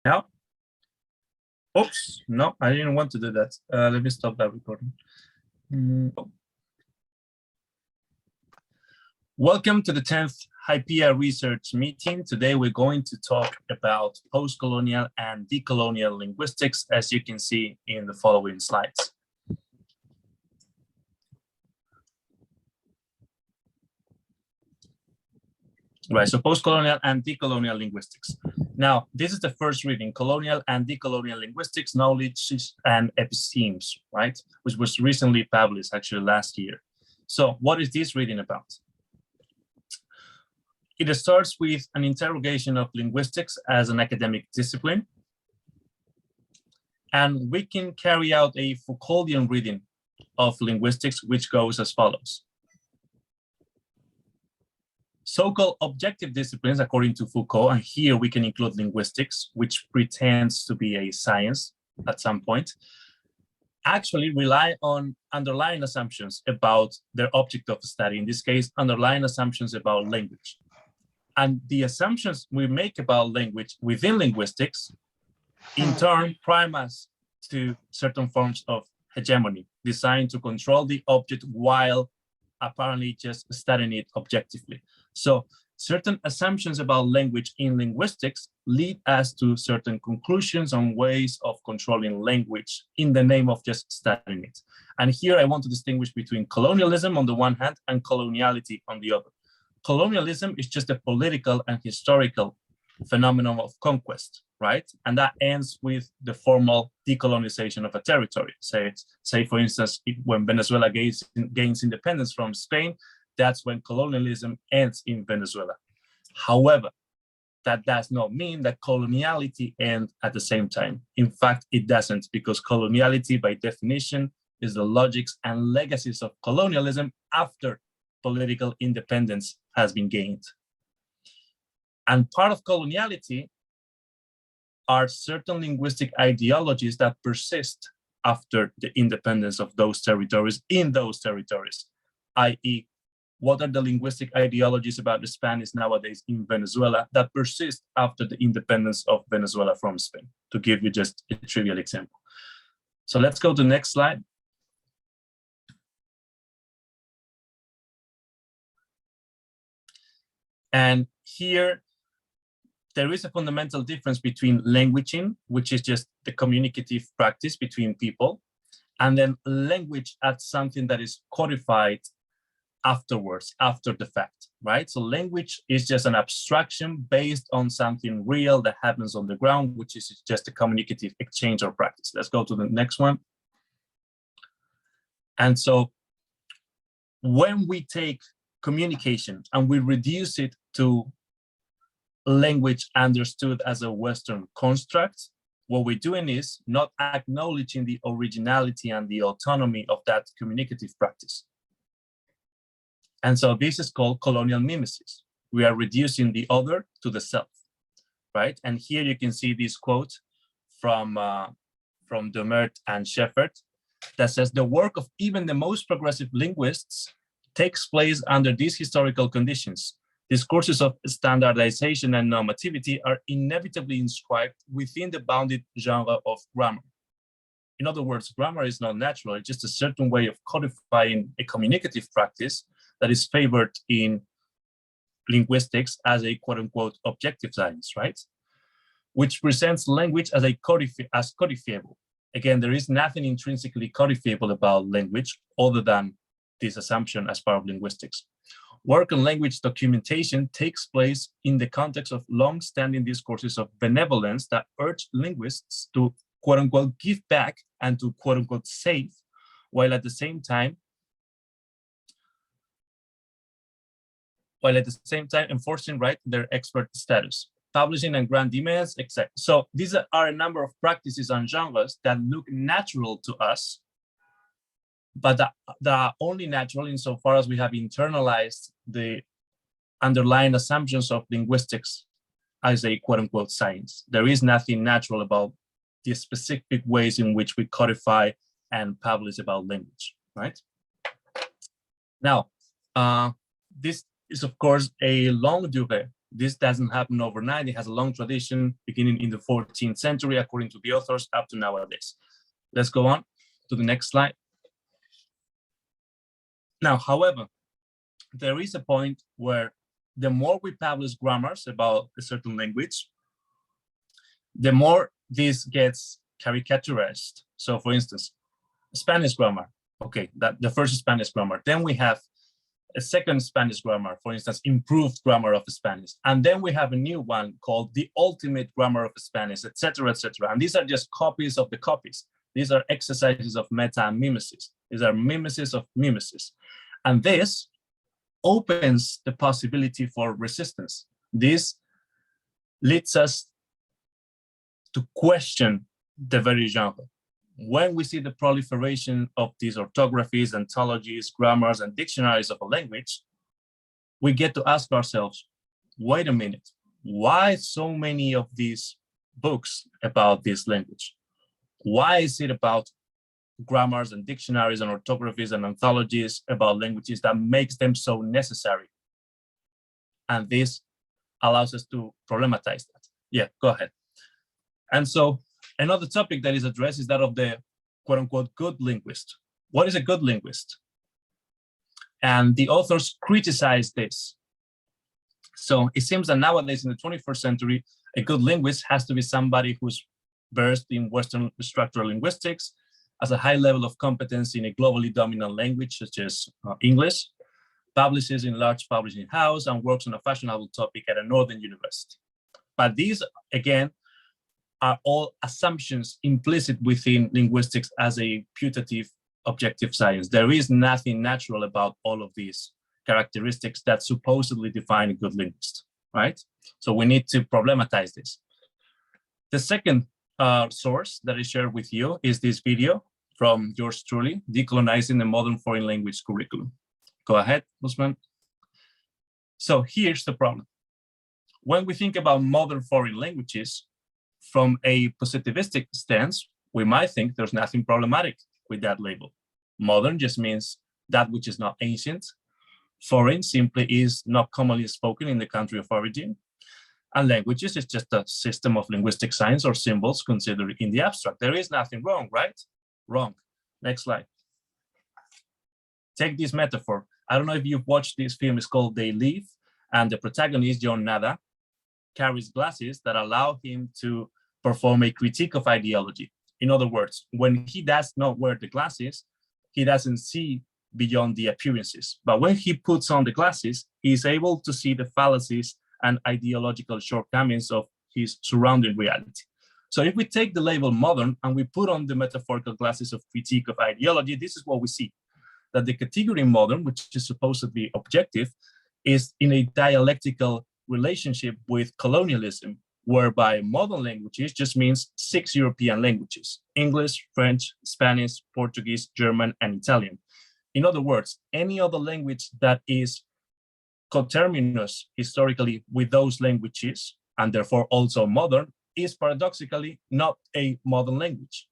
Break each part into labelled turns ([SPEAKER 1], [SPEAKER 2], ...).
[SPEAKER 1] Now, oops, no, I didn't want to do that. Let me stop that recording. Welcome to the 10th HYPIA Research meeting. Today we're going to talk about postcolonial and decolonial linguistics, as you can see in the following slides. Right, so postcolonial and decolonial linguistics. Now, this is the first reading, Colonial and Decolonial Linguistics, Knowledge and Epistemes, right? Which was recently published, actually last year. So what is this reading about? It starts with an interrogation of linguistics as an academic discipline. And we can carry out a Foucauldian reading of linguistics, which goes as follows. So-called objective disciplines, according to Foucault, and here we can include linguistics, which pretends to be a science at some point, actually rely on underlying assumptions about their object of study, in this case, underlying assumptions about language. And the assumptions we make about language within linguistics, in turn, prime us to certain forms of hegemony, designed to control the object while apparently just studying it objectively. So certain assumptions about language in linguistics lead us to certain conclusions on ways of controlling language in the name of just studying it. And here I want to distinguish between colonialism on the one hand and coloniality on the other. Colonialism is just a political and historical phenomenon of conquest, right? And that ends with the formal decolonization of a territory. Say for instance, when Venezuela gains independence from Spain, that's when colonialism ends in Venezuela. However, that does not mean that coloniality ends at the same time. In fact, it doesn't, because coloniality by definition is the logics and legacies of colonialism after political independence has been gained. And part of coloniality are certain linguistic ideologies that persist after the independence of those territories in those territories, i.e., what are the linguistic ideologies about the Spanish nowadays in Venezuela that persist after the independence of Venezuela from Spain, to give you just a trivial example. So let's go to the next slide. And here, there is a fundamental difference between languaging, which is just the communicative practice between people, and then language as something that is codified afterwards, after the fact, right? So language is just an abstraction based on something real that happens on the ground, which is just a communicative exchange or practice. Let's go to the next one. And so when we take communication and we reduce it to language understood as a Western construct, what we're doing is not acknowledging the originality and the autonomy of that communicative practice. And so this is called colonial mimesis. We are reducing the other to the self, right? And here you can see this quote from Demert and Sheffert that says, the work of even the most progressive linguists takes place under these historical conditions. Discourses of standardization and normativity are inevitably inscribed within the bounded genre of grammar. In other words, grammar is not natural, it's just a certain way of codifying a communicative practice that is favored in linguistics as a quote-unquote objective science, right? Which presents language as codifiable. Again, there is nothing intrinsically codifiable about language other than this assumption as part of linguistics. Work on language documentation takes place in the context of long-standing discourses of benevolence that urge linguists to quote-unquote give back and to quote-unquote save, while at the same time enforcing their expert status, publishing and grand demands, etc. So these are a number of practices and genres that look natural to us, but that are only natural insofar as we have internalized the underlying assumptions of linguistics as a quote-unquote science. There is nothing natural about the specific ways in which we codify and publish about language, right? Now, this is of course a longue durée This doesn't happen overnight. It has a long tradition beginning in the 14th century, according to the authors, up to nowadays. Let's go on to the next slide. Now, however, there is a point where the more we publish grammars about a certain language, the more this gets caricaturized. So for instance, Spanish grammar, okay, that the first Spanish grammar. Then we have a second Spanish grammar, for instance, improved grammar of Spanish. And then we have a new one called the ultimate grammar of Spanish, etc., etc. And these are just copies of the copies. These are exercises of meta and mimesis. These are mimesis of mimesis. And this opens the possibility for resistance. This leads us to question the very genre. When we see the proliferation of these orthographies, ontologies, grammars, and dictionaries of a language, we get to ask ourselves, wait a minute, why so many of these books about this language? Why is it about grammars and dictionaries and orthographies and anthologies about languages that makes them so necessary? And this allows us to problematize that. Yeah, go ahead. And so another topic that is addressed is that of the quote unquote good linguist. What is a good linguist? And the authors criticize this. So it seems that nowadays in the 21st century, a good linguist has to be somebody who's versed in Western structural linguistics, has a high level of competence in a globally dominant language such as English, publishes in large publishing house, and works on a fashionable topic at a northern university. But these, again, are all assumptions implicit within linguistics as a putative objective science. There is nothing natural about all of these characteristics that supposedly define a good linguist, right? So we need to problematize this. The second source that I shared with you is this video from yours truly, Decolonizing the Modern Foreign Language Curriculum. Go ahead, Usman. So here's the problem. When we think about modern foreign languages, from a positivistic stance, we might think there's nothing problematic with that label. Modern just means that which is not ancient. Foreign simply is not commonly spoken in the country of origin. And languages is just a system of linguistic signs or symbols considered in the abstract. There is nothing wrong, right? Wrong. Next slide. Take this metaphor. I don't know if you've watched this film, it's called They Live, and the protagonist, John Nada, carries glasses that allow him to perform a critique of ideology. In other words, when he does not wear the glasses, he doesn't see beyond the appearances. But when he puts on the glasses, he is able to see the fallacies and ideological shortcomings of his surrounding reality. So if we take the label modern and we put on the metaphorical glasses of critique of ideology, this is what we see, that the category modern, which is supposedly objective, is in a dialectical relationship with colonialism, whereby modern languages just means 6 European languages: English, French, Spanish, Portuguese, German, and Italian. In other words, any other language that is coterminous historically with those languages, and therefore also modern, is paradoxically not a modern language.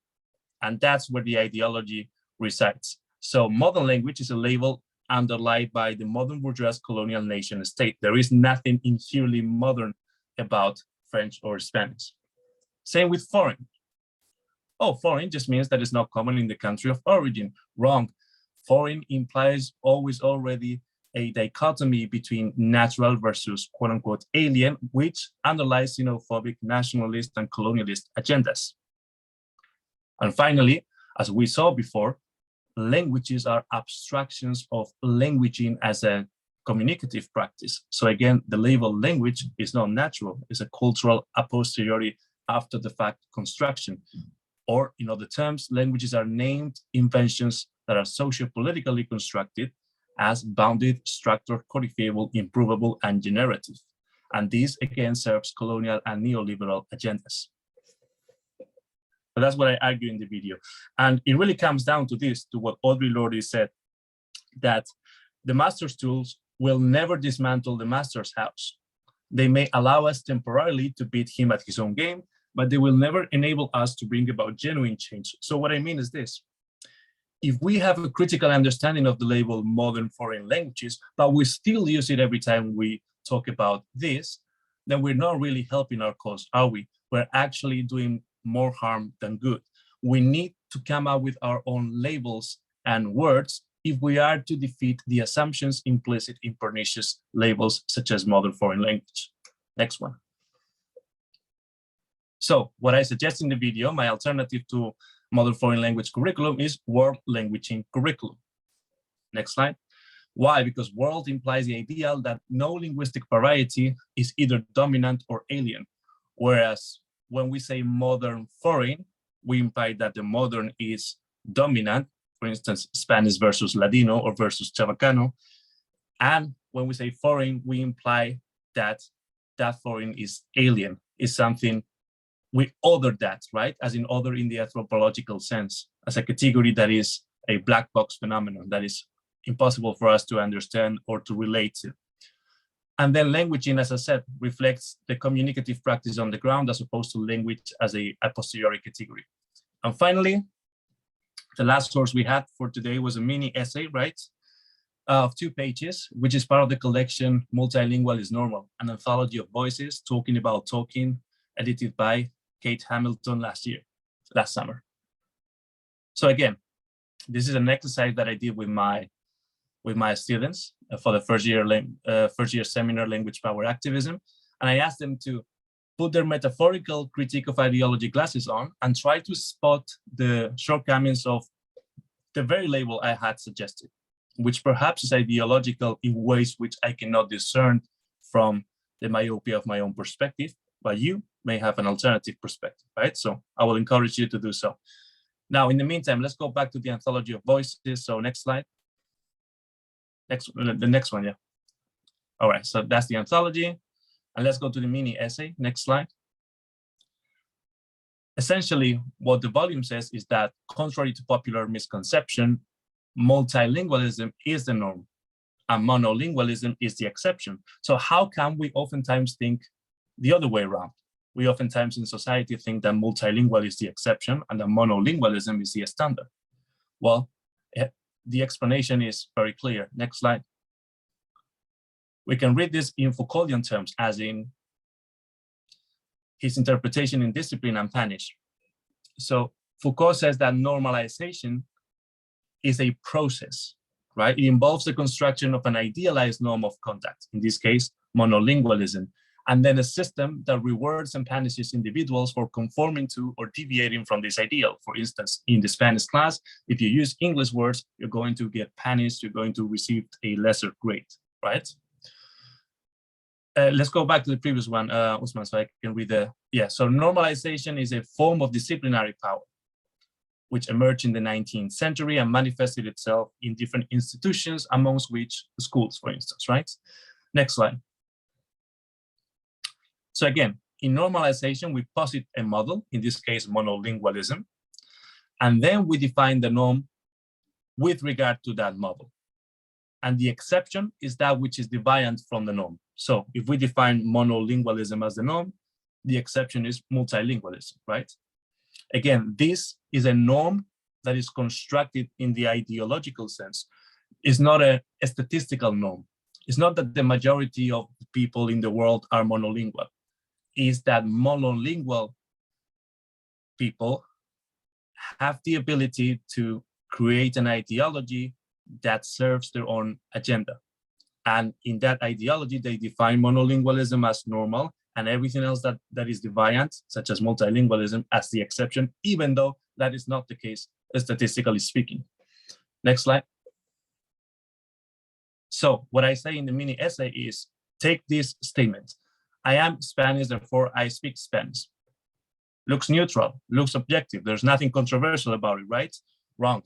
[SPEAKER 1] And that's where the ideology resides. So modern language is a label underlined by the modern bourgeois colonial nation state. There is nothing inherently modern about French or Spanish. Same with foreign. Oh, foreign just means that it's not common in the country of origin. Wrong. Foreign implies always already a dichotomy between natural versus quote unquote alien, which underlies xenophobic, nationalist, and colonialist agendas. And finally, as we saw before, languages are abstractions of languaging as a communicative practice. So again, the label language is not natural, it's a cultural a posteriori after the fact construction. Or in other terms, languages are named inventions that are socio-politically constructed as bounded, structured, codifiable, improvable, and generative. And this again serves colonial and neoliberal agendas. So that's what I argue in the video. And it really comes down to this, to what Audre Lorde said, that the master's tools will never dismantle the master's house. They may allow us temporarily to beat him at his own game, but they will never enable us to bring about genuine change. So what I mean is this: if we have a critical understanding of the label modern foreign languages, but we still use it every time we talk about this, then we're not really helping our cause, are we? We're actually doing more harm than good. We need to come up with our own labels and words if we are to defeat the assumptions implicit in pernicious labels such as modern foreign language. Next one. So what I suggest in the video, my alternative to modern foreign language curriculum is world languaging curriculum. Next slide. Why? Because world implies the ideal that no linguistic variety is either dominant or alien. Whereas when we say modern foreign, we imply that the modern is dominant, for instance, Spanish versus Ladino or versus Chavacano. And when we say foreign, we imply that that foreign is alien, is something we other that, right? As in other in the anthropological sense, as a category that is a black box phenomenon that is impossible for us to understand or to relate to. And then languaging, as I said, reflects the communicative practice on the ground as opposed to language as a posteriori category. And finally, the last source we had for today was a mini essay, right? Of 2 pages, which is part of the collection Multilingual is Normal, an anthology of voices talking about talking, edited by Kate Hamilton last summer. So again, this is an exercise that I did with my students for the first year seminar Language Power Activism. And I asked them to put their metaphorical critique of ideology glasses on and try to spot the shortcomings of the very label I had suggested, which perhaps is ideological in ways which I cannot discern from the myopia of my own perspective, but you may have an alternative perspective, right? So I will encourage you to do so. Now, in the meantime, let's go back to the anthology of voices. So next slide. The next one, yeah. All right, so that's the anthology. And let's go to the mini essay. Next slide. Essentially, what the volume says is that, contrary to popular misconception, multilingualism is the norm and monolingualism is the exception. So how can we oftentimes think the other way around? We oftentimes in society think that multilingual is the exception and that monolingualism is the standard. Well, the explanation is very clear. Next slide. We can read this in Foucauldian terms, as in his interpretation in Discipline and Punish. So Foucault says that normalization is a process, right? It involves the construction of an idealized norm of contact, in this case, monolingualism, and then a system that rewards and punishes individuals for conforming to or deviating from this ideal. For instance, in the Spanish class, if you use English words, you're going to get punished, you're going to receive a lesser grade, right? Let's go back to the previous one, Usman, so I can read the, yeah. So normalization is a form of disciplinary power, which emerged in the 19th century and manifested itself in different institutions, amongst which the schools, for instance, right? Next slide. So again, in normalization, we posit a model, in this case, monolingualism, and then we define the norm with regard to that model. And the exception is that which is deviant from the norm. So if we define monolingualism as the norm, the exception is multilingualism, right? Again, this is a norm that is constructed in the ideological sense. It's not a statistical norm. It's not that the majority of people in the world are monolingual. It's that monolingual people have the ability to create an ideology that serves their own agenda. And in that ideology, they define monolingualism as normal and everything else that is deviant, such as multilingualism, as the exception, even though that is not the case, statistically speaking. Next slide. So what I say in the mini essay is, take this statement. I am Spanish, therefore I speak Spanish. Looks neutral, looks objective. There's nothing controversial about it, right? Wrong.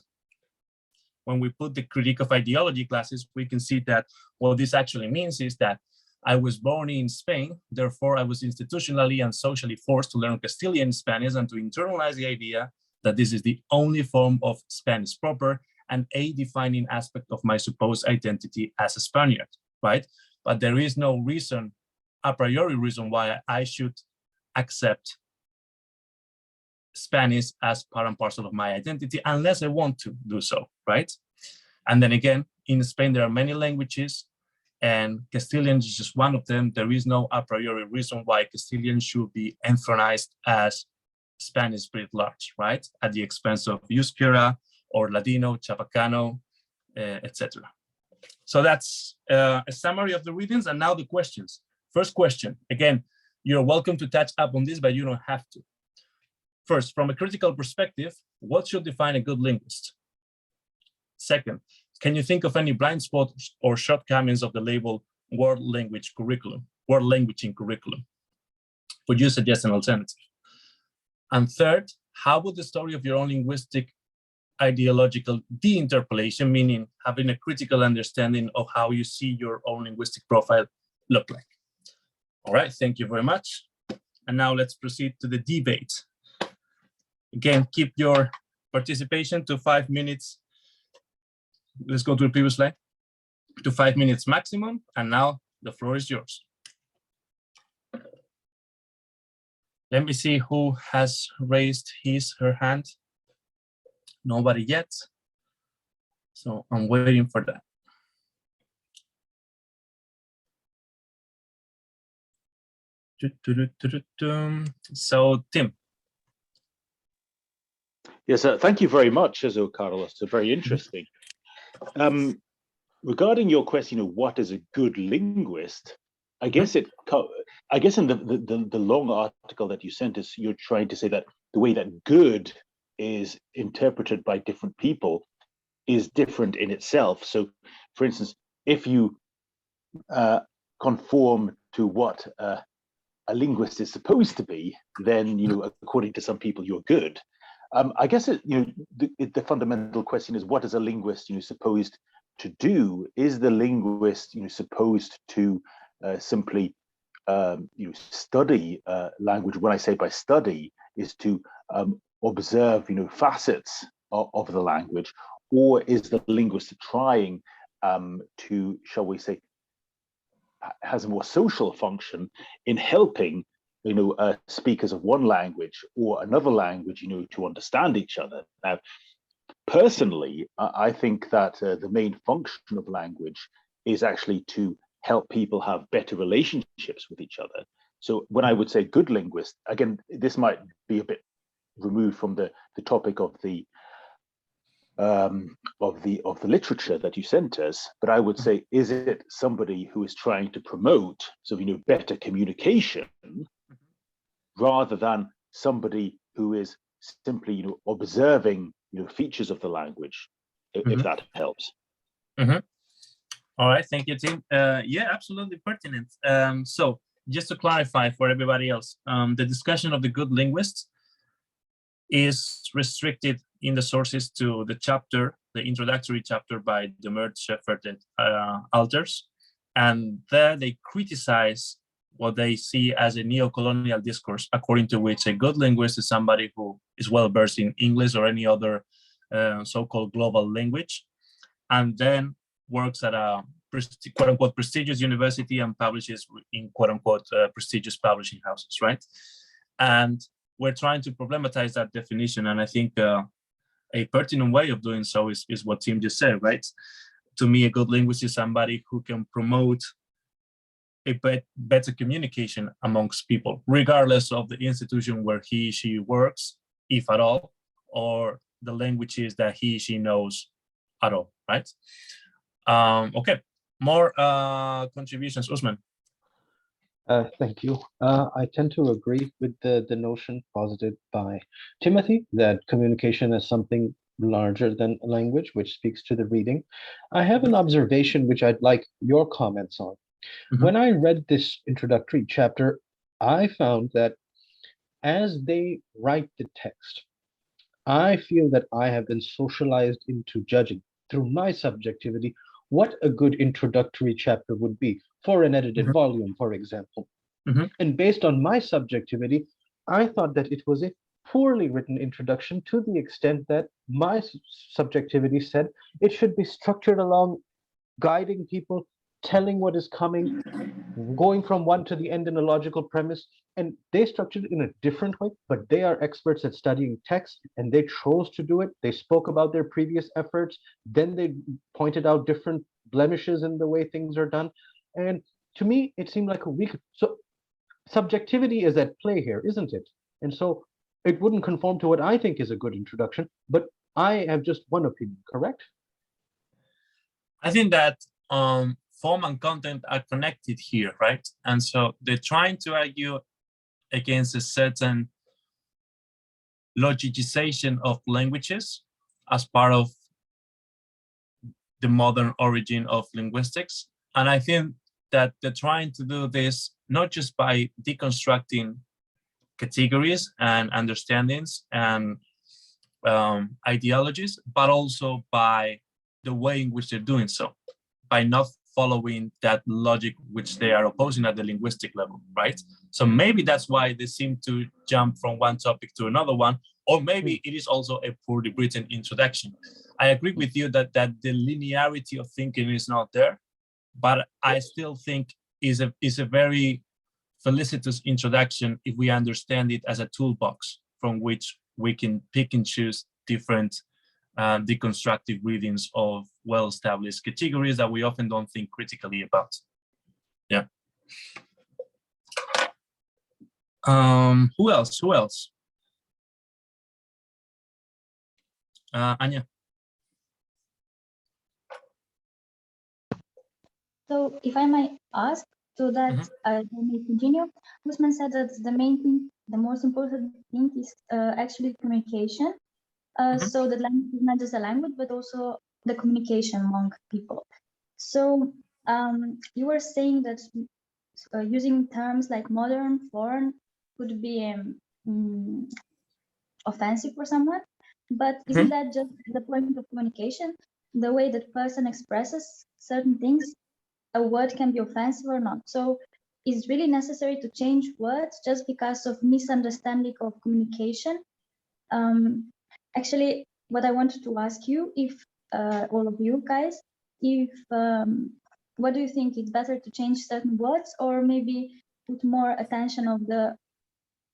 [SPEAKER 1] When we put the critique of ideology classes, we can see that what this actually means is that I was born in Spain, therefore I was institutionally and socially forced to learn Castilian Spanish and to internalize the idea that this is the only form of Spanish proper and a defining aspect of my supposed identity as a Spaniard, right? But there is no reason, a priori reason, why I should accept Spanish as part and parcel of my identity unless I want to do so, right? And then again, in Spain, there are many languages and Castilian is just one of them. There is no a priori reason why Castilian should be enthronized as Spanish writ large, right? At the expense of Euskera or Ladino, Chabacano, etc. So that's a summary of the readings, and now the questions. First question, again, you're welcome to touch up on this, but you don't have to. First, from a critical perspective, what should define a good linguist? Second, can you think of any blind spots or shortcomings of the label world language curriculum, world language in curriculum? Would you suggest an alternative? And third, how would the story of your own linguistic ideological de-interpolation, meaning having a critical understanding of how you see your own linguistic profile, look like? All right, thank you very much. And now let's proceed to the debate. Again, keep your participation to 5 minutes. Let's go to the previous slide. To 5 minutes maximum. And now the floor is yours. Let me see who has raised her hand. Nobody yet. So I'm waiting for that. So Tim.
[SPEAKER 2] Yes, thank you very much, Carlos. So very interesting. Regarding your question of what is a good linguist, I guess in the long article that you sent us, you're trying to say that the way that good is interpreted by different people is different in itself. So, for instance, if you conform to what a linguist is supposed to be, then according to some people, you're good. I guess the fundamental question is, what is a linguist supposed to do? Is the linguist supposed to simply study language? When I say by study, is to observe facets of the language, or is the linguist trying to, shall we say, has a more social function in helping speakers of one language or another language to understand each other? Now, personally, I think that the main function of language is actually to help people have better relationships with each other. So when I would say good linguist, again, this might be a bit removed from the topic of the literature that you sent us, but I would say, is it somebody who is trying to promote better communication, rather than somebody who is simply observing features of the language, if that helps.
[SPEAKER 1] All right, thank you, Tim. Yeah, absolutely pertinent. So just to clarify for everybody else, the discussion of the good linguist is restricted in the sources to the chapter, the introductory chapter by Demert, Shepard, and Alters. And there they criticize what they see as a neo-colonial discourse, according to which a good linguist is somebody who is well-versed in English or any other so-called global language, and then works at a quote-unquote prestigious university and publishes in quote-unquote prestigious publishing houses, right? And we're trying to problematize that definition, and I think a pertinent way of doing so is what Tim just said, right? To me, a good linguist is somebody who can promote a better communication amongst people, regardless of the institution where she works, if at all, or the languages that she knows at all, right? Okay, more contributions, Usman.
[SPEAKER 3] Thank you. I tend to agree with the notion posited by Timothy that communication is something larger than a language, which speaks to the reading. I have an observation which I'd like your comments on. When I read this introductory chapter, I found that as they write the text, I feel that I have been socialized into judging through my subjectivity what a good introductory chapter would be for an edited volume, for example. And based on my subjectivity, I thought that it was a poorly written introduction, to the extent that my subjectivity said it should be structured along guiding people, telling what is coming, going from one to the end in a logical premise. And they structured it in a different way, but they are experts at studying text, and they chose to do it. They spoke about their previous efforts. Then they pointed out different blemishes in the way things are done. And to me, it seemed like a weak. So subjectivity is at play here, isn't it? And so it wouldn't conform to what I think is a good introduction, but I have just one opinion, correct?
[SPEAKER 1] I think that form and content are connected here, right? And so they're trying to argue against a certain logicization of languages as part of the modern origin of linguistics. And I think that they're trying to do this not just by deconstructing categories and understandings and ideologies, but also by the way in which they're doing so, by not following that logic which they are opposing at the linguistic level, right? So maybe that's why they seem to jump from one topic to another one, or maybe it is also a poorly written introduction. I agree with you that the linearity of thinking is not there, but I still think is a very felicitous introduction if we understand it as a toolbox from which we can pick and choose different deconstructive readings of well-established categories that we often don't think critically about. Yeah. Who else? Anya.
[SPEAKER 4] So if I might ask, so that I may continue, Usman said that the main thing, the most important thing is actually communication. So that language is not just a language, but also the communication among people. So you were saying that using terms like modern, foreign could be offensive for someone, but isn't that just the point of communication? The way that person expresses certain things, a word can be offensive or not. So it's really necessary to change words just because of misunderstanding of communication. Actually, what I wanted to ask you, if all of you guys, if what do you think? It's better to change certain words or maybe put more attention of the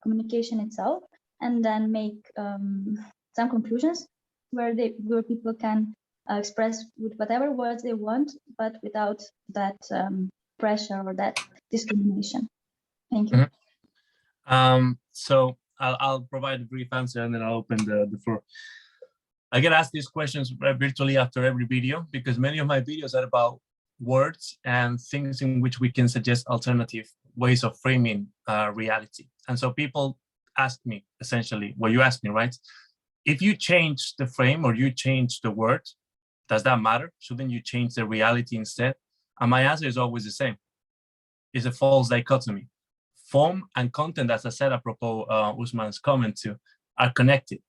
[SPEAKER 4] communication itself and then make some conclusions where people can express with whatever words they want, but without that pressure or that discrimination. Thank you.
[SPEAKER 1] So I'll provide a brief answer and then I'll open the floor. I get asked these questions virtually after every video because many of my videos are about words and things in which we can suggest alternative ways of framing reality. And so people ask me essentially what you asked me, right? If you change the frame or you change the word, does that matter? Shouldn't you change the reality instead? And my answer is always the same. It's a false dichotomy. Form and content, as I said apropos Usman's comment too, are connected.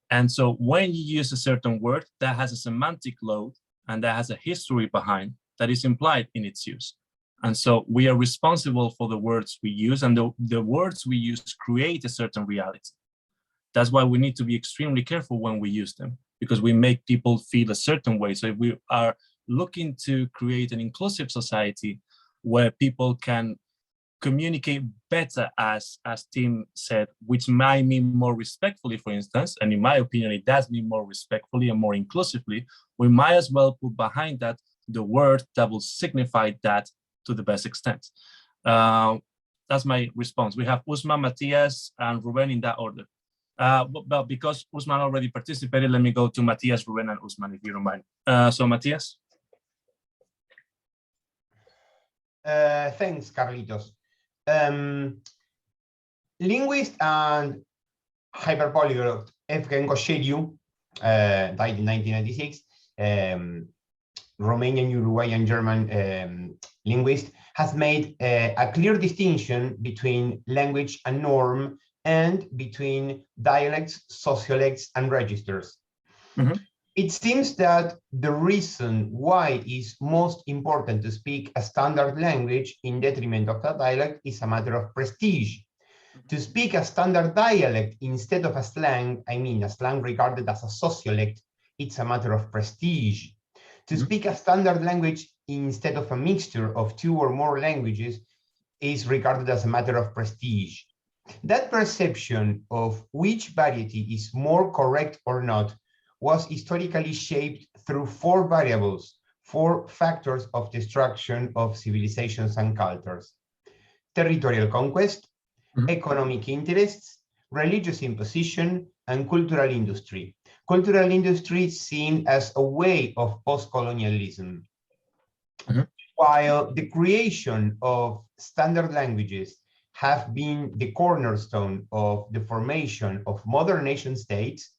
[SPEAKER 1] And so when you use a certain word that has a semantic load and that has a history behind, that is implied in its use. And so we are responsible for the words we use, and the words we use create a certain reality. That's why we need to be extremely careful when we use them, because we make people feel a certain way. So if we are looking to create an inclusive society where people can communicate better, as Tim said, which might mean more respectfully, for instance, and in my opinion, it does mean more respectfully and more inclusively, we might as well put behind that the word that will signify that to the best extent. That's my response. We have Usman, Matthias, and Ruben in that order. But because Usman already participated, let me go to Matthias, Ruben, and Usman, if you don't mind. So Matthias.
[SPEAKER 5] Thanks, Carlitos. Linguist and hyperpolyglot Evgen Gosheriu, died in 1996, Romanian, Uruguayan, German linguist, has made a clear distinction between language and norm and between dialects, sociolects, and registers. It seems that the reason why it is most important to speak a standard language in detriment of a dialect is a matter of prestige. To speak a standard dialect instead of a slang, I mean a slang regarded as a sociolect, it's a matter of prestige. To speak a standard language instead of a mixture of two or more languages is regarded as a matter of prestige. That perception of which variety is more correct or not was historically shaped through four variables: 4 factors of destruction of civilizations and cultures: territorial conquest, economic interests, religious imposition, and cultural industry. Cultural industry is seen as a way of post-colonialism. While the creation of standard languages have been the cornerstone of the formation of modern nation states,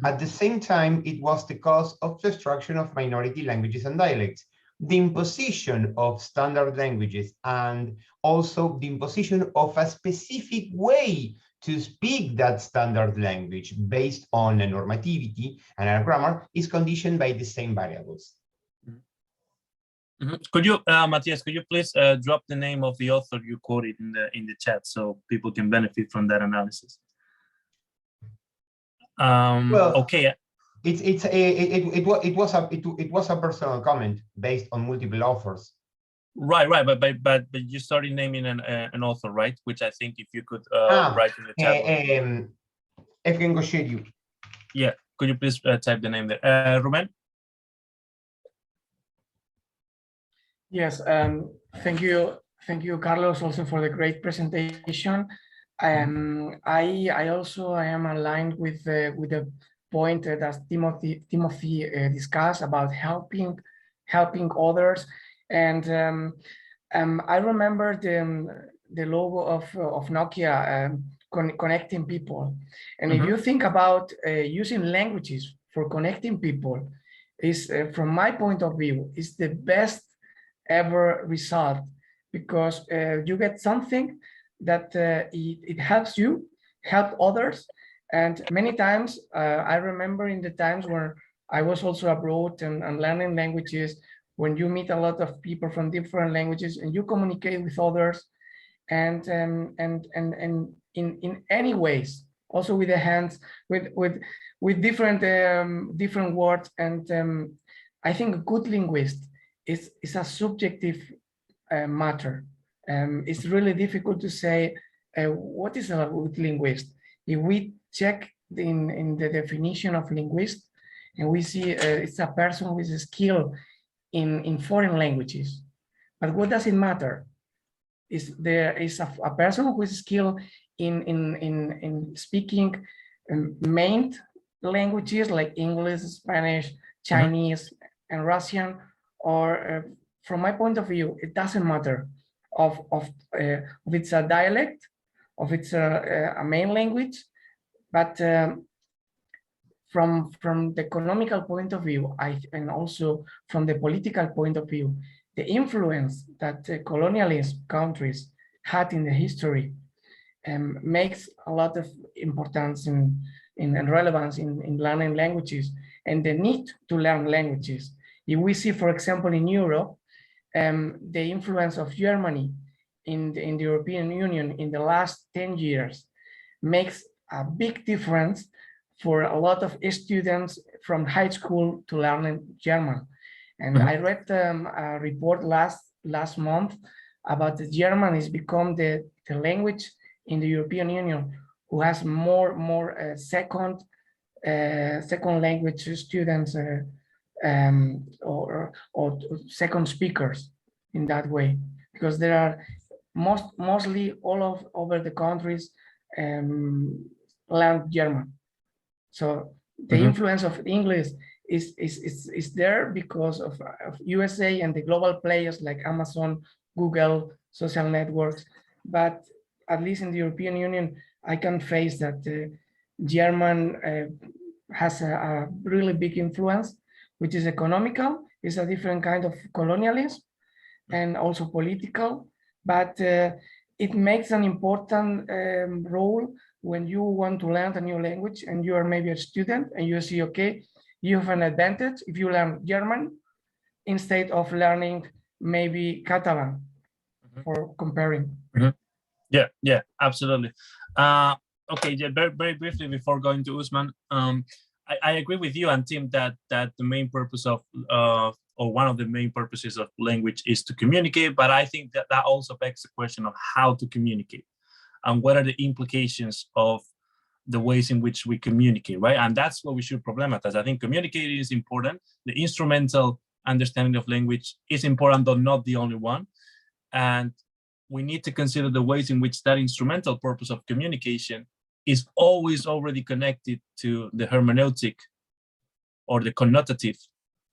[SPEAKER 5] at the same time, it was the cause of destruction of minority languages and dialects. The imposition of standard languages and also the imposition of a specific way to speak that standard language based on a normativity and a grammar is conditioned by the same variables.
[SPEAKER 1] Could you, Matthias, could you please drop the name of the author you quoted in the chat so people can benefit from that analysis?
[SPEAKER 5] Well,
[SPEAKER 1] okay.
[SPEAKER 5] It was a personal comment based on multiple authors.
[SPEAKER 1] Right, but you started naming an author, right? Which I think if you could write in the chat.
[SPEAKER 5] Efgen Gosheriu.
[SPEAKER 1] Yeah, could you please type the name there? Ruben?
[SPEAKER 6] Yes, thank you, Carlos, also for the great presentation. I also am aligned with the point that Timothy discussed about helping others, and I remember the logo of Nokia, connecting people, and if you think about using languages for connecting people, is from my point of view is the best ever result, because you get something that it helps you help others. And many times I remember in the times where I was also abroad and learning languages, when you meet a lot of people from different languages and you communicate with others, and in any ways, also with the hands, with different words. And I think a good linguist is a subjective matter. It's really difficult to say what is a good linguist. If we check in the definition of linguist, and we see it's a person with a skill in foreign languages. But what does it matter? There is a person who is skilled in speaking main languages like English, Spanish, Chinese, and Russian, or from my point of view, it doesn't matter of it's a dialect, of it's a main language, but from the economical point of view, and also from the political point of view, the influence that colonialist countries had in the history makes a lot of importance and relevance in learning languages and the need to learn languages. If we see, for example, in Europe, the influence of Germany in the European Union in the last 10 years makes a big difference for a lot of students from high school to learning German. And I read a report last month about the German has become the language in the European Union who has more second language students or second speakers in that way, because there are mostly all over the countries learn German. So the influence of English is there because of USA and the global players like Amazon, Google, social networks. But at least in the European Union, I can face that German has a really big influence, which is economical. It's a different kind of colonialism and also political, but it makes an important role when you want to learn a new language and you are maybe a student and you see, okay, you have an advantage if you learn German instead of learning maybe Catalan for comparing.
[SPEAKER 1] Yeah, absolutely. Okay, yeah, very briefly before going to Usman, I agree with you and Tim that the main purpose of or one of the main purposes of language is to communicate, but I think that also begs the question of how to communicate and what are the implications of the ways in which we communicate, right? And that's what we should problematize. I think communicating is important. The instrumental understanding of language is important, though not the only one. And we need to consider the ways in which that instrumental purpose of communication is always already connected to the hermeneutic or the connotative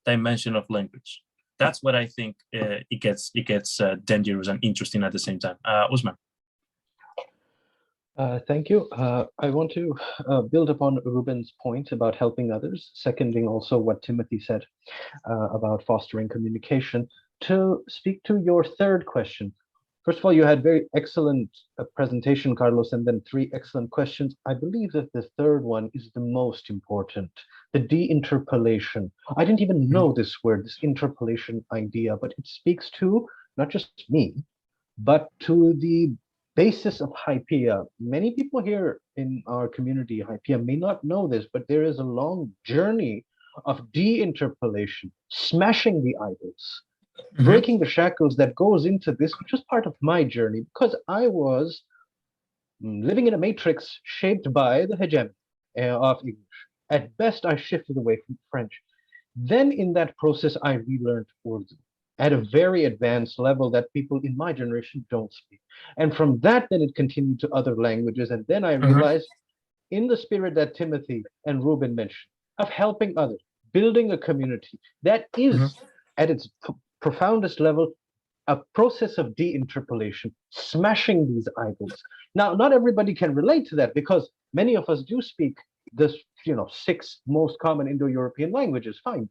[SPEAKER 1] dimension of language. That's what I think it gets dangerous and interesting at the same time. Usman.
[SPEAKER 3] Thank you. I want to build upon Ruben's point about helping others, seconding also what Timothy said about fostering communication. To speak to your third question, first of all, you had very excellent presentation, Carlos, and then 3 excellent questions. I believe that the third one is the most important, the de-interpolation. I didn't even know this word, this interpolation idea, but it speaks to not just me, but to the basis of HYPIA. Many people here in our community, HYPIA, may not know this, but there is a long journey of de-interpolation, smashing the idols, breaking the shackles that goes into this, which was part of my journey, because I was living in a matrix shaped by the hegemony of English. At best, I shifted away from French. Then in that process, I relearned Urdu at a very advanced level that people in my generation don't speak. And from that, then it continued to other languages. And then I realized, in the spirit that Timothy and Ruben mentioned, of helping others, building a community, that is at its profoundest level, a process of de-interpolation, smashing these idols. Now, not everybody can relate to that because many of us do speak this, 6 most common Indo-European languages, fine.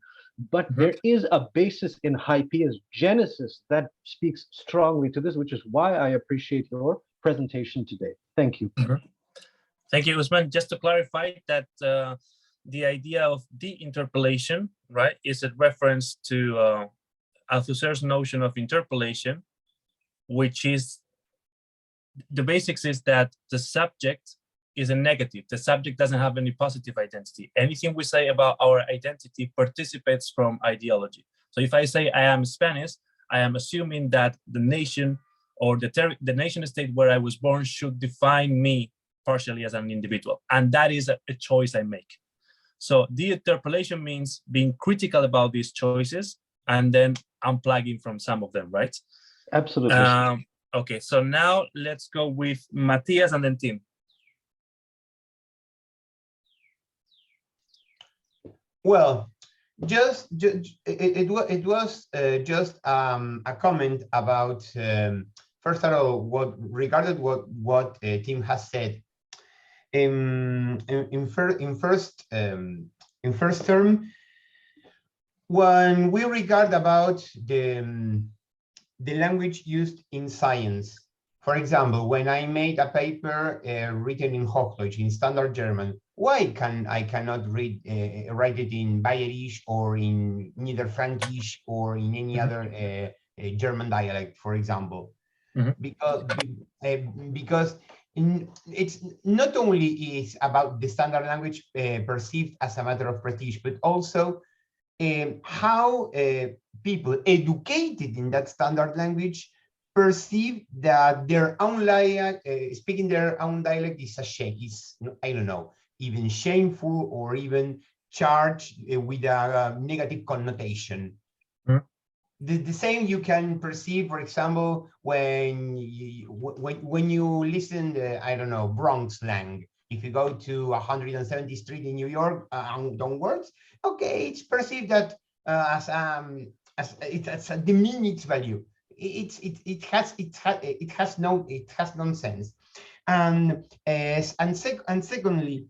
[SPEAKER 3] But there is a basis in HYPIA's genesis that speaks strongly to this, which is why I appreciate your presentation today. Thank you.
[SPEAKER 1] Thank you, Usman. Just to clarify that the idea of de-interpolation, right, is a reference to Althusser's notion of interpolation, which is, the basics is that the subject is a negative. The subject doesn't have any positive identity. Anything we say about our identity participates from ideology. So if I say I am Spanish, I am assuming that the nation or the nation state where I was born should define me partially as an individual. And that is a choice I make. So de-interpolation means being critical about these choices and then unplugging from some of them, right?
[SPEAKER 3] Absolutely.
[SPEAKER 1] Okay, so now let's go with Matthias and then Tim.
[SPEAKER 5] Well, it was just a comment about first of all regarding what Tim has said. In first term, when we regard about the language used in science, for example, when I made a paper written in Hochdeutsch, in Standard German, why I cannot write it in Bayerisch or in Niederfrankisch or in any other German dialect, for example? Because it's not only is about the standard language perceived as a matter of prestige, but also how people educated in that standard language perceive that their own speaking their own dialect is a shame, I don't know, even shameful or even charged with a negative connotation. The same you can perceive, for example, when you listen, I don't know, Bronx slang. If you go to 170th Street in New York downwards, okay, it's perceived that as a diminished value. It has nonsense, and secondly,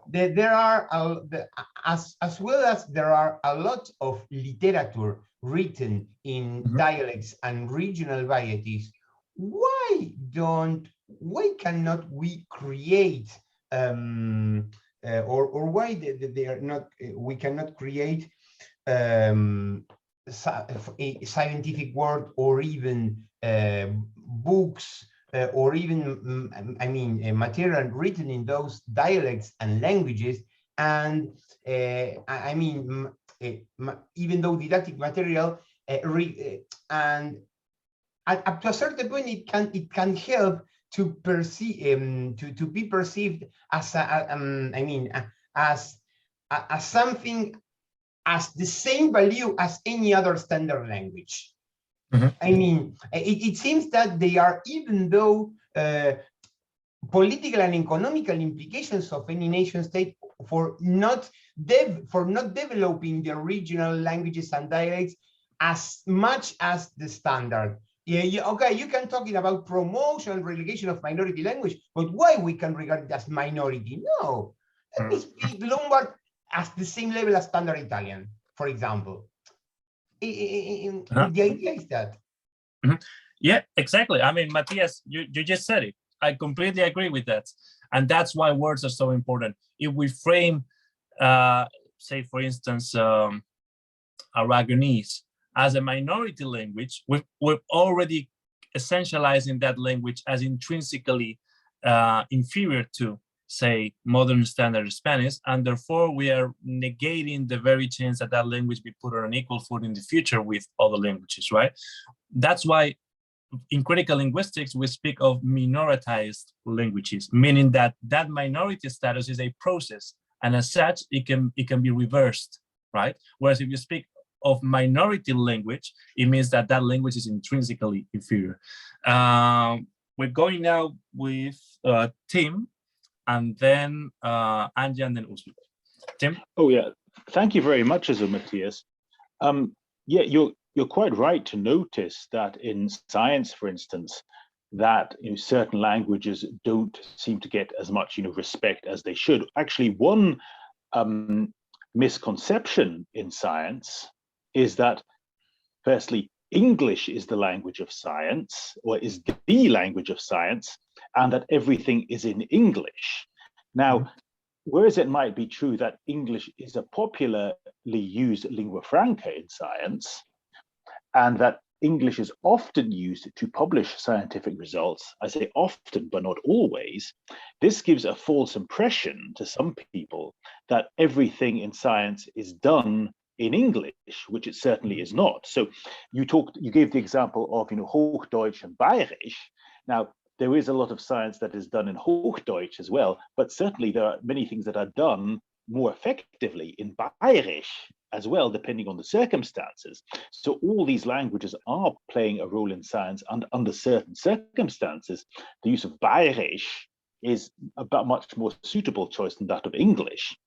[SPEAKER 5] there are as well as there are a lot of literature written in dialects and regional varieties. Why cannot we create or why they are not? We cannot create a scientific word or even books or even material written in those dialects and languages, and even though didactic material and up to a certain point it can help to perceive to be perceived as as something as the same value as any other standard language. I mean, it seems that they are, even though political and economical implications of any nation state for not developing the regional languages and dialects as much as the standard. Okay, you can talk about promotion and relegation of minority language, but why we can regard it as minority? No, let me speak Lombard as the same level as standard Italian, for example. The idea is that.
[SPEAKER 1] Yeah, exactly. I mean, Matthias, you just said it. I completely agree with that. And that's why words are so important. If we frame, say, for instance, Aragonese as a minority language, we're already essentializing that language as intrinsically inferior to, say, modern standard Spanish, and therefore we are negating the very chance that that language be put on an equal foot in the future with other languages, right? That's why in critical linguistics, we speak of minoritized languages, meaning that that minority status is a process, and as such, it can be reversed, right? Whereas if you speak of minority language, it means that that language is intrinsically inferior. We're going now with Tim, and then Angie, and then Usman. Tim?
[SPEAKER 2] Oh yeah, thank you very much, Matthias. Yeah, you're quite right to notice that in science, for instance, that certain languages don't seem to get as much respect as they should. Actually, one misconception in science is that, firstly, English is the language of science, or is the language of science, and that everything is in English. Now, whereas it might be true that English is a popularly used lingua franca in science, and that English is often used to publish scientific results, I say often, but not always, this gives a false impression to some people that everything in science is done in English, which it certainly is not. So you gave the example of Hochdeutsch and Bayerisch. Now, there is a lot of science that is done in Hochdeutsch as well, but certainly there are many things that are done more effectively in Bayerisch as well, depending on the circumstances. So all these languages are playing a role in science, and under certain circumstances, the use of Bayerisch is a much more suitable choice than that of English.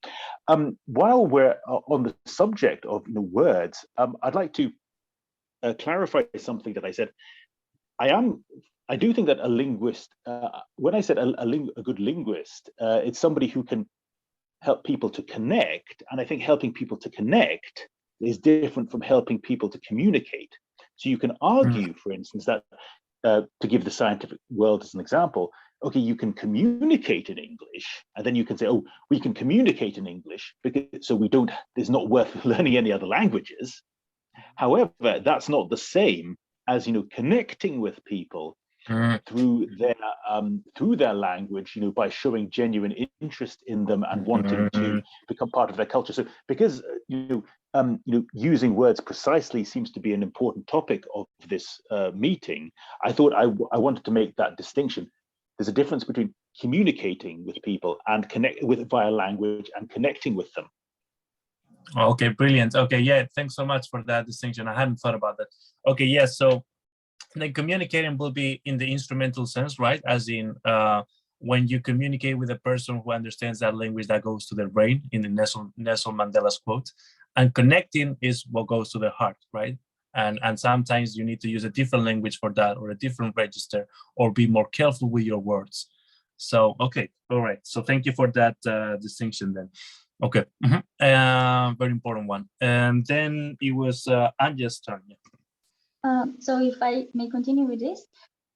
[SPEAKER 2] While we're on the subject of words, I'd like to clarify something that I said. I do think that a linguist, when I said a good linguist, it's somebody who can help people to connect. And I think helping people to connect is different from helping people to communicate. So you can argue, for instance, that to give the scientific world as an example, okay, you can communicate in English, and then you can say, oh, we can communicate in English, because so it's not worth learning any other languages. However, that's not the same as connecting with people through their language, by showing genuine interest in them and wanting to become part of their culture. So because using words precisely seems to be an important topic of this meeting, I thought I wanted to make that distinction. There's a difference between communicating with people and connect with via language and connecting with them.
[SPEAKER 1] Okay, brilliant. Okay, yeah, thanks so much for that distinction. I hadn't thought about that. Okay, yeah, so then communicating will be in the instrumental sense, right? As in when you communicate with a person who understands that language, that goes to their brain, in the Nelson Mandela's quote. And connecting is what goes to the heart, right? And sometimes you need to use a different language for that, or a different register, or be more careful with your words. So, okay, all right. So thank you for that distinction then. Okay, very important one. And then it was Anja's turn.
[SPEAKER 4] So if I may continue with this,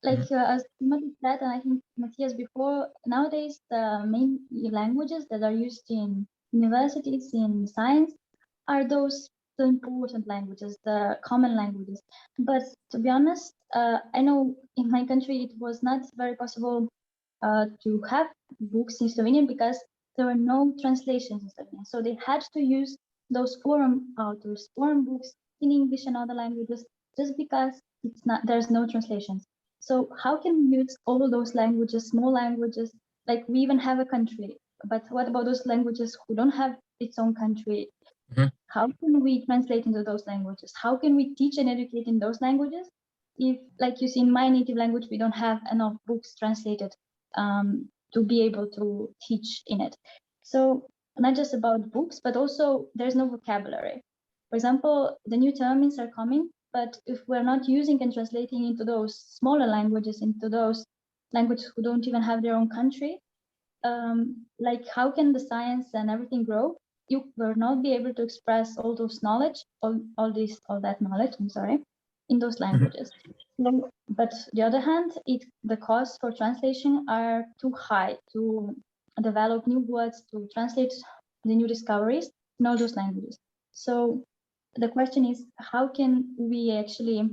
[SPEAKER 4] like as Timothy said, and I think Matthias before, nowadays the main languages that are used in universities, in science, are those the important languages, the common languages. But to be honest, I know in my country it was not very possible to have books in Slovenian because there were no translations in Slovenian. So they had to use those forum authors, forum books in English and other languages, just because there's no translations. So how can we use all those languages, small languages, like we even have a country, but what about those languages who don't have its own country? How can we translate into those languages? How can we teach and educate in those languages? If, like you see, in my native language, we don't have enough books translated to be able to teach in it. So not just about books, but also there's no vocabulary. For example, the new terms are coming, but if we're not using and translating into those smaller languages, into those languages who don't even have their own country, like how can the science and everything grow? You will not be able to express all those knowledge, all that knowledge, I'm sorry, in those languages. No, but the other hand, the costs for translation are too high to develop new words, to translate the new discoveries in all those languages. So the question is, how can we actually,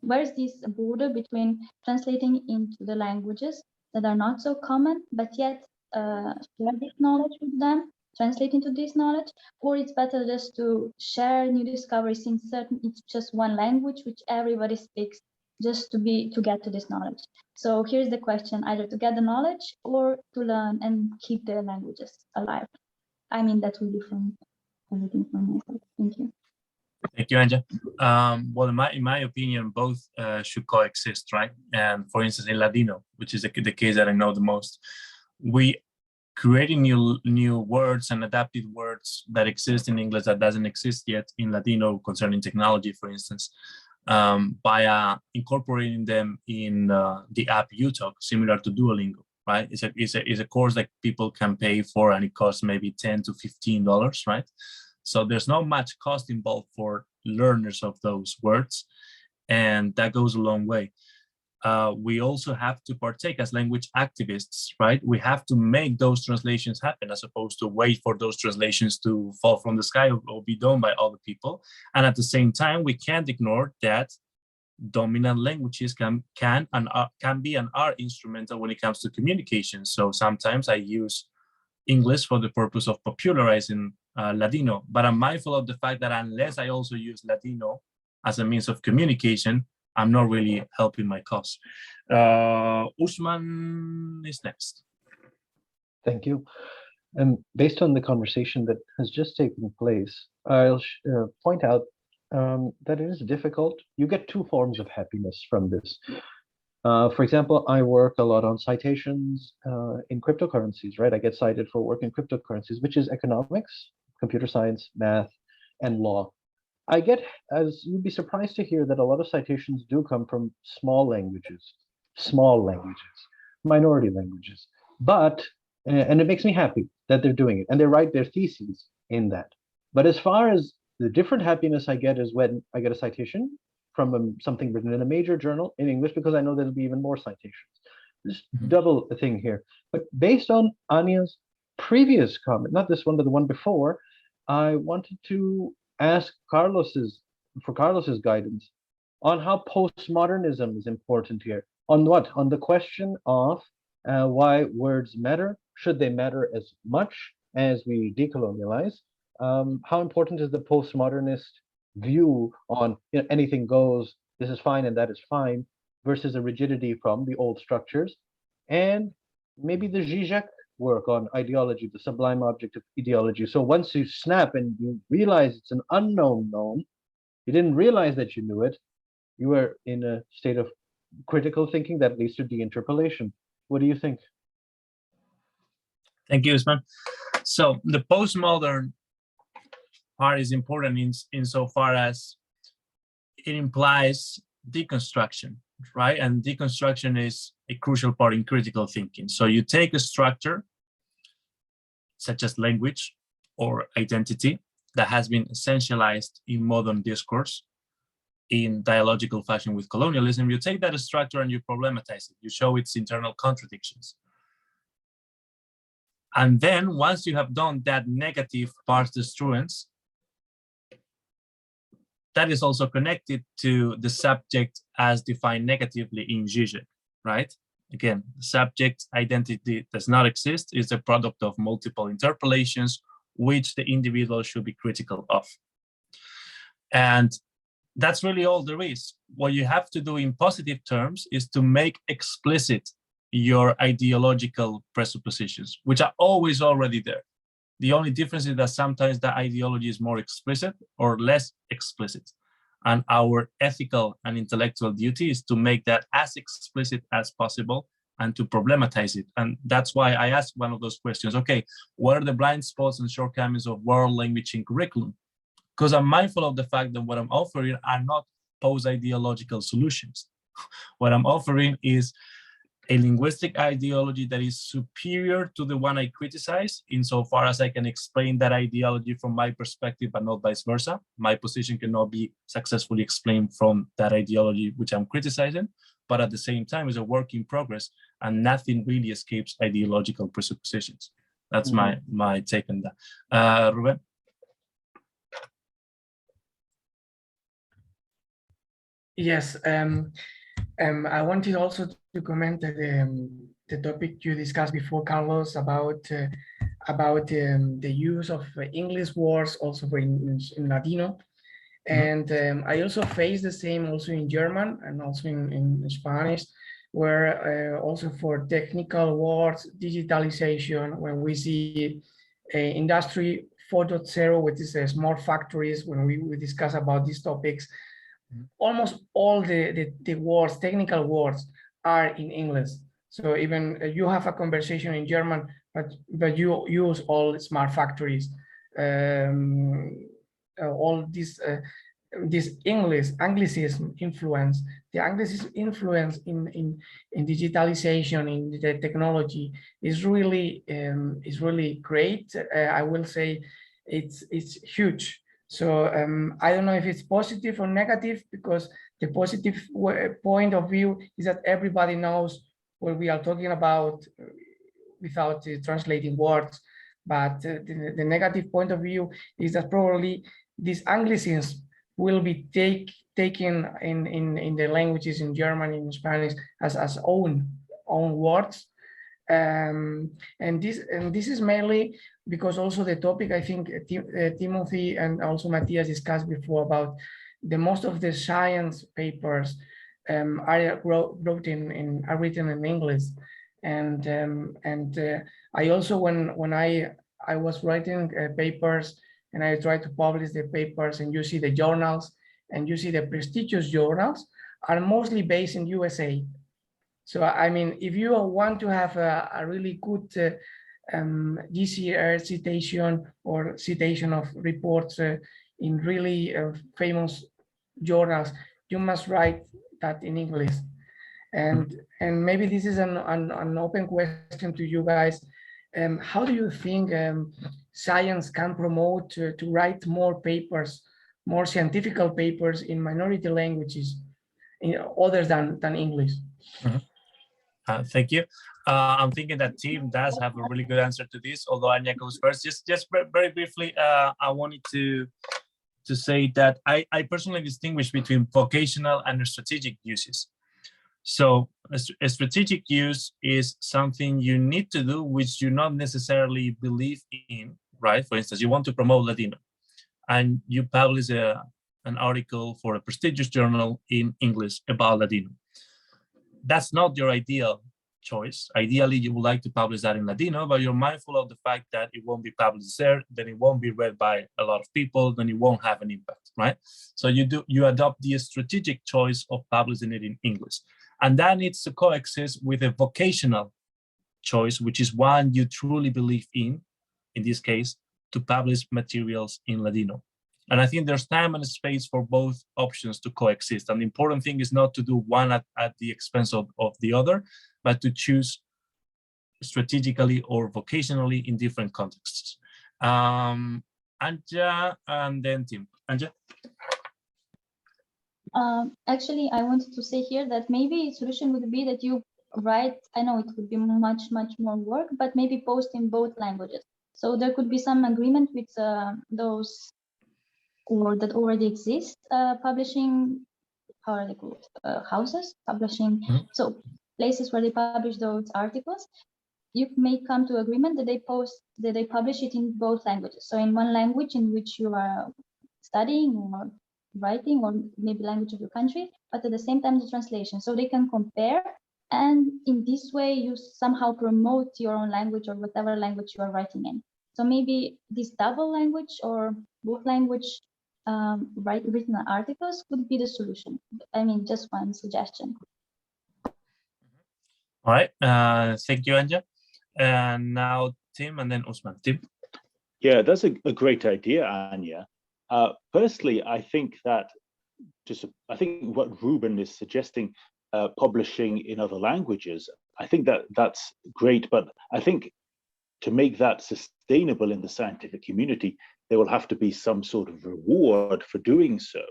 [SPEAKER 4] where's this border between translating into the languages that are not so common, but yet share this knowledge with them, translate into this knowledge, or it's better just to share new discoveries in it's just one language which everybody speaks, just to get to this knowledge. So here's the question, either to get the knowledge or to learn and keep the languages alive. I mean, that will be from everything from myself. Thank you.
[SPEAKER 1] Thank you, Anja. Well, in my opinion, both should coexist, right? And for instance, in Ladino, which is the case that I know the most, we creating new words and adapted words that exist in English that doesn't exist yet in Ladino concerning technology, for instance, by incorporating them in the app UTalk, similar to Duolingo, right? It's a course that people can pay for, and it costs maybe $10 to $15, right? So there's not much cost involved for learners of those words, and that goes a long way. We also have to partake as language activists, right? We have to make those translations happen as opposed to wait for those translations to fall from the sky or be done by other people. And at the same time, we can't ignore that dominant languages can be and are instrumental when it comes to communication. So sometimes I use English for the purpose of popularizing Ladino, but I'm mindful of the fact that unless I also use Ladino as a means of communication, I'm not really helping my cause. Usman is next.
[SPEAKER 3] Thank you. And based on the conversation that has just taken place, I'll point out that it is difficult. You get two forms of happiness from this. For example, I work a lot on citations in cryptocurrencies, right? I get cited for work in cryptocurrencies, which is economics, computer science, math, and law. I get, as you'd be surprised to hear, that a lot of citations do come from small languages, minority languages. But, and it makes me happy that they're doing it, and they write their theses in that. But as far as the different happiness I get is when I get a citation from something written in a major journal in English, because I know there'll be even more citations. This double thing here. But based on Anya's previous comment, not this one, but the one before, I wanted to ask Carlos's guidance on how postmodernism is important here. On what? On the question of why words matter. Should they matter as much as we decolonialize? How important is the postmodernist view on anything goes, this is fine and that is fine, versus a rigidity from the old structures? And maybe the Zizek work on ideology, the sublime object of ideology. So once you snap and you realize it's an unknown known, you didn't realize that you knew it, you were in a state of critical thinking that leads to de-interpolation. What do you think?
[SPEAKER 1] Thank you, Usman. So the postmodern part is important insofar as it implies deconstruction, right? And deconstruction is a crucial part in critical thinking. So you take a structure, such as language or identity, that has been essentialized in modern discourse in dialogical fashion with colonialism. You take that structure and you problematize it. You show its internal contradictions. And then once you have done that negative parts destruence, that is also connected to the subject as defined negatively in Zizek, right? Again, subject identity does not exist, it's a product of multiple interpolations, which the individual should be critical of. And that's really all there is. What you have to do in positive terms is to make explicit your ideological presuppositions, which are always already there. The only difference is that sometimes the ideology is more explicit or less explicit. And our ethical and intellectual duty is to make that as explicit as possible and to problematize it. And that's why I asked one of those questions, okay, what are the blind spots and shortcomings of world language in curriculum? Because I'm mindful of the fact that what I'm offering are not post-ideological solutions. What I'm offering is a linguistic ideology that is superior to the one I criticize, insofar as I can explain that ideology from my perspective, but not vice versa. My position cannot be successfully explained from that ideology which I'm criticizing, but at the same time is a work in progress, and nothing really escapes ideological presuppositions. That's my take on that. Ruben?
[SPEAKER 6] Yes, I wanted also to comment the topic you discussed before, Carlos, about the use of English words also in Ladino. And I also face the same also in German and also in Spanish, where also for technical words, digitalization, when we see industry 4.0, which is smart factories, when we discuss about these topics, almost all the words, technical words, are in English. So even you have a conversation in German, but you use all smart factories, all this Anglicism influence, the Anglicism influence in digitalization, in the technology is really great. I will say it's huge. So I don't know if it's positive or negative, because the positive point of view is that everybody knows what we are talking about without translating words. But the negative point of view is that probably these Anglicisms will be taken in the languages in German, in Spanish, as own words. And this is mainly because also the topic, I think Timothy and also Matthias discussed before about the most of the science papers are written in English, and I also when I was writing papers and I tried to publish the papers, and you see the journals and you see the prestigious journals are mostly based in USA. So, I mean, if you want to have a really good GCR citation or citation of reports in really famous journals, you must write that in English. And maybe this is an open question to you guys. How do you think science can promote to write more papers, more scientific papers in minority languages, other than English?
[SPEAKER 1] Thank you. I'm thinking that Tim does have a really good answer to this, although Anya goes first. Just very briefly, I wanted to say that I personally distinguish between vocational and strategic uses. So a strategic use is something you need to do which you not necessarily believe in, right? For instance, you want to promote Ladino and you publish an article for a prestigious journal in English about Ladino. That's not your ideal choice. Ideally, you would like to publish that in Ladino, but you're mindful of the fact that it won't be published there, then it won't be read by a lot of people, then it won't have an impact, right? So you adopt the strategic choice of publishing it in English. And that needs to coexist with a vocational choice, which is one you truly believe in this case, to publish materials in Ladino. And I think there's time and space for both options to coexist. And the important thing is not to do one at the expense of the other, but to choose strategically or vocationally in different contexts. Anja and then Tim. Anja?
[SPEAKER 4] Actually, I wanted to say here that maybe solution would be that you write, I know it would be much more work, but maybe post in both languages. So there could be some agreement with those or that already exist publishing, how are they called, houses publishing. So places where they publish those articles, you may come to agreement that they publish it in both languages. So in one language in which you are studying or writing, or maybe language of your country, but at the same time the translation, so they can compare, and in this way you somehow promote your own language or whatever language you are writing in. So maybe this double language or both language written articles could be the solution. I mean, just one suggestion.
[SPEAKER 1] All right, thank you, Anja. And now Tim and then Usman. Tim?
[SPEAKER 2] Yeah, that's a great idea, Anya. Firstly, I think that what Ruben is suggesting, publishing in other languages, I think that's great, but I think to make that sustainable in the scientific community, there will have to be some sort of reward for doing so.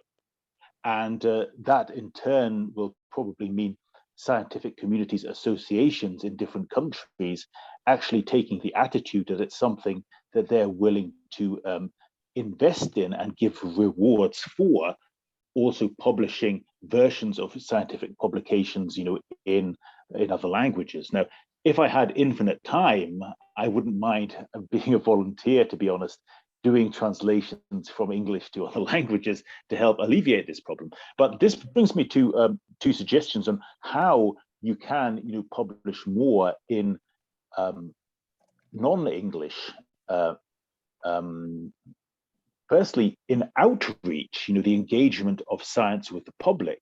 [SPEAKER 2] And that in turn will probably mean scientific communities, associations in different countries actually taking the attitude that it's something that they're willing to invest in and give rewards for, also publishing versions of scientific publications, in other languages. Now, if I had infinite time, I wouldn't mind being a volunteer, to be honest, doing translations from English to other languages to help alleviate this problem. But this brings me to two suggestions on how you can, publish more in non-English. Firstly, in outreach, the engagement of science with the public,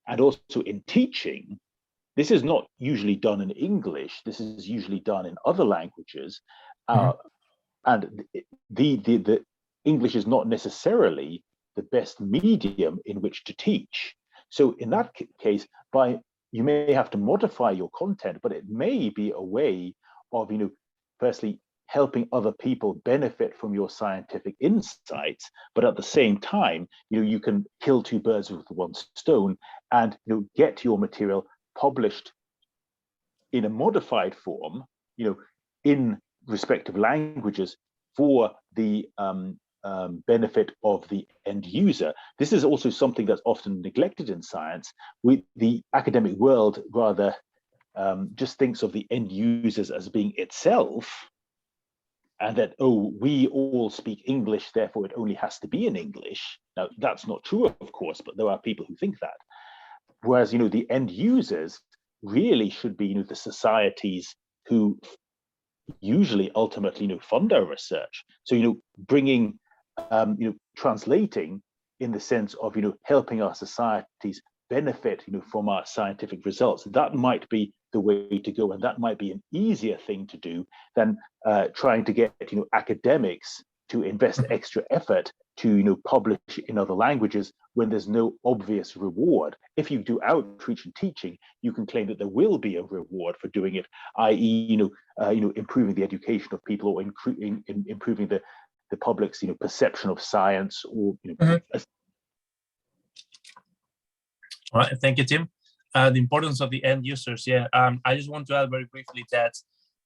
[SPEAKER 2] and also in teaching. This is not usually done in English. This is usually done in other languages. And the English is not necessarily the best medium in which to teach. So in that case, you may have to modify your content, but it may be a way of, firstly, helping other people benefit from your scientific insights, but at the same time, you can kill two birds with one stone and get your material published in a modified form, in respective languages for the benefit of the end user. This is also something that's often neglected in science. The academic world rather just thinks of the end users as being itself, and that, we all speak English, therefore it only has to be in English. Now, that's not true, of course, but there are people who think that. Whereas, the end users really should be, the societies who usually ultimately, fund our research. So, bringing, translating in the sense of, helping our societies benefit, from our scientific results, that might be the way to go, and that might be an easier thing to do than trying to get, academics to invest extra effort to, publish in other languages when there's no obvious reward. If you do outreach and teaching, you can claim that there will be a reward for doing it, i.e., improving the education of people, or improving the public's, perception of science, or
[SPEAKER 1] All right, thank you, Tim. The importance of the end users. Yeah, I just want to add very briefly that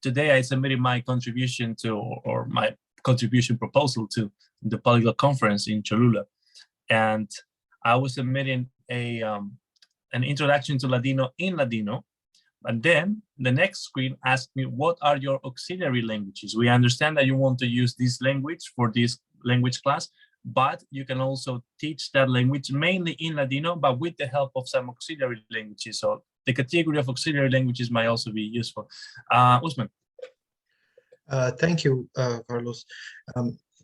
[SPEAKER 1] today I submitted my contribution to, or my contribution proposal to the Polyglot Conference in Cholula, and I was submitting an introduction to Ladino in Ladino. And then the next screen asked me, what are your auxiliary languages? We understand that you want to use this language for this language class, but you can also teach that language mainly in Ladino, but with the help of some auxiliary languages. So the category of auxiliary languages might also be useful. Usman.
[SPEAKER 3] Thank you, Carlos.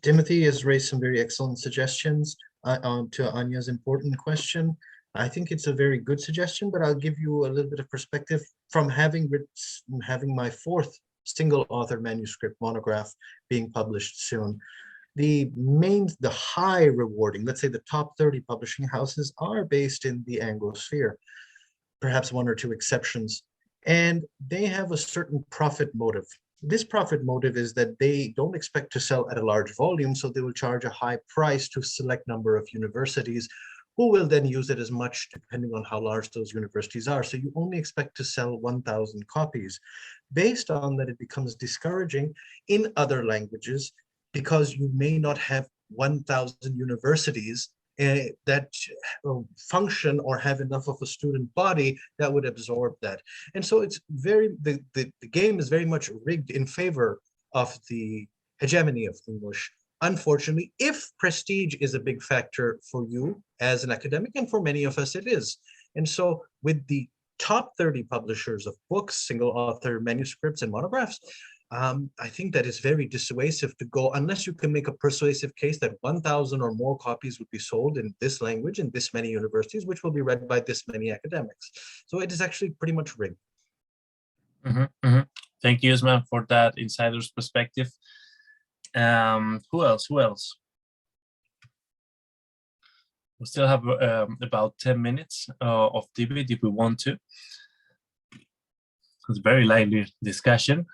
[SPEAKER 3] Timothy has raised some very excellent suggestions to Anya's important question. I think it's a very good suggestion, but I'll give you a little bit of perspective from having my fourth single author manuscript monograph being published soon. The high rewarding, let's say the top 30 publishing houses, are based in the Anglosphere, perhaps one or two exceptions, and they have a certain profit motive. This profit motive is that they don't expect to sell at a large volume, so they will charge a high price to a select number of universities, who will then use it as much depending on how large those universities are. So you only expect to sell 1,000 copies. Based on that, it becomes discouraging in other languages because you may not have 1,000 universities that function or have enough of a student body that would absorb that. And so it's the game is very much rigged in favor of the hegemony of English. Unfortunately, if prestige is a big factor for you as an academic, and for many of us it is. And so with the top 30 publishers of books, single author manuscripts and monographs,
[SPEAKER 7] I think that it's very dissuasive to go, unless you can make a persuasive case that 1,000 or more copies would be sold in this language in this many universities, which will be read by this many academics. So it is actually pretty much rigged.
[SPEAKER 1] Thank you, Ismail, for that insider's perspective. Who else? We still have about 10 minutes of debate if we want to. It's a very lively discussion.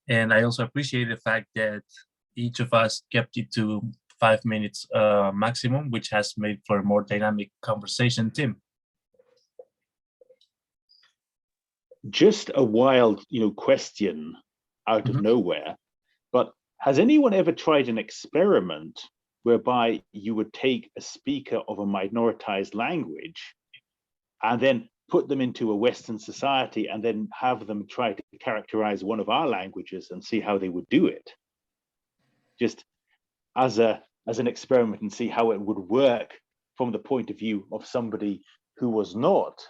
[SPEAKER 1] And I also appreciate the fact that each of us kept it to 5 minutes maximum, which has made for a more dynamic conversation. Tim.
[SPEAKER 2] Just a wild, question out of nowhere, but has anyone ever tried an experiment whereby you would take a speaker of a minoritized language and then put them into a Western society and then have them try to characterize one of our languages and see how they would do it? Just as an experiment, and see how it would work from the point of view of somebody who was not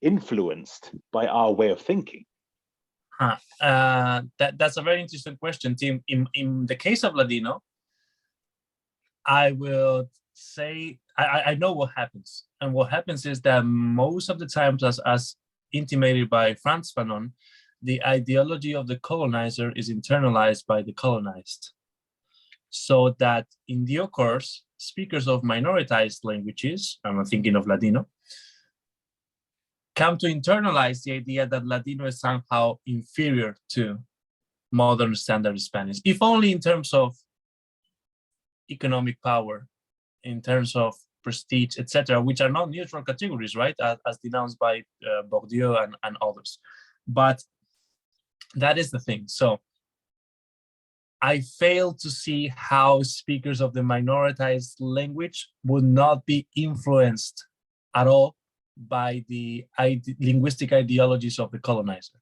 [SPEAKER 2] influenced by our way of thinking.
[SPEAKER 1] That's a very interesting question, Tim. In the case of Ladino, I will say I know what happens, and what happens is that most of the times, as intimated by Frantz Fanon, the ideology of the colonizer is internalized by the colonized, so that in due course, speakers of minoritized languages, I'm thinking of Ladino, come to internalize the idea that Ladino is somehow inferior to modern standard Spanish, if only in terms of economic power, in terms of prestige, etc., which are not neutral categories, right, as denounced by Bourdieu and others. But that is the thing. So I fail to see how speakers of the minoritized language would not be influenced at all by the linguistic ideologies of the colonizer.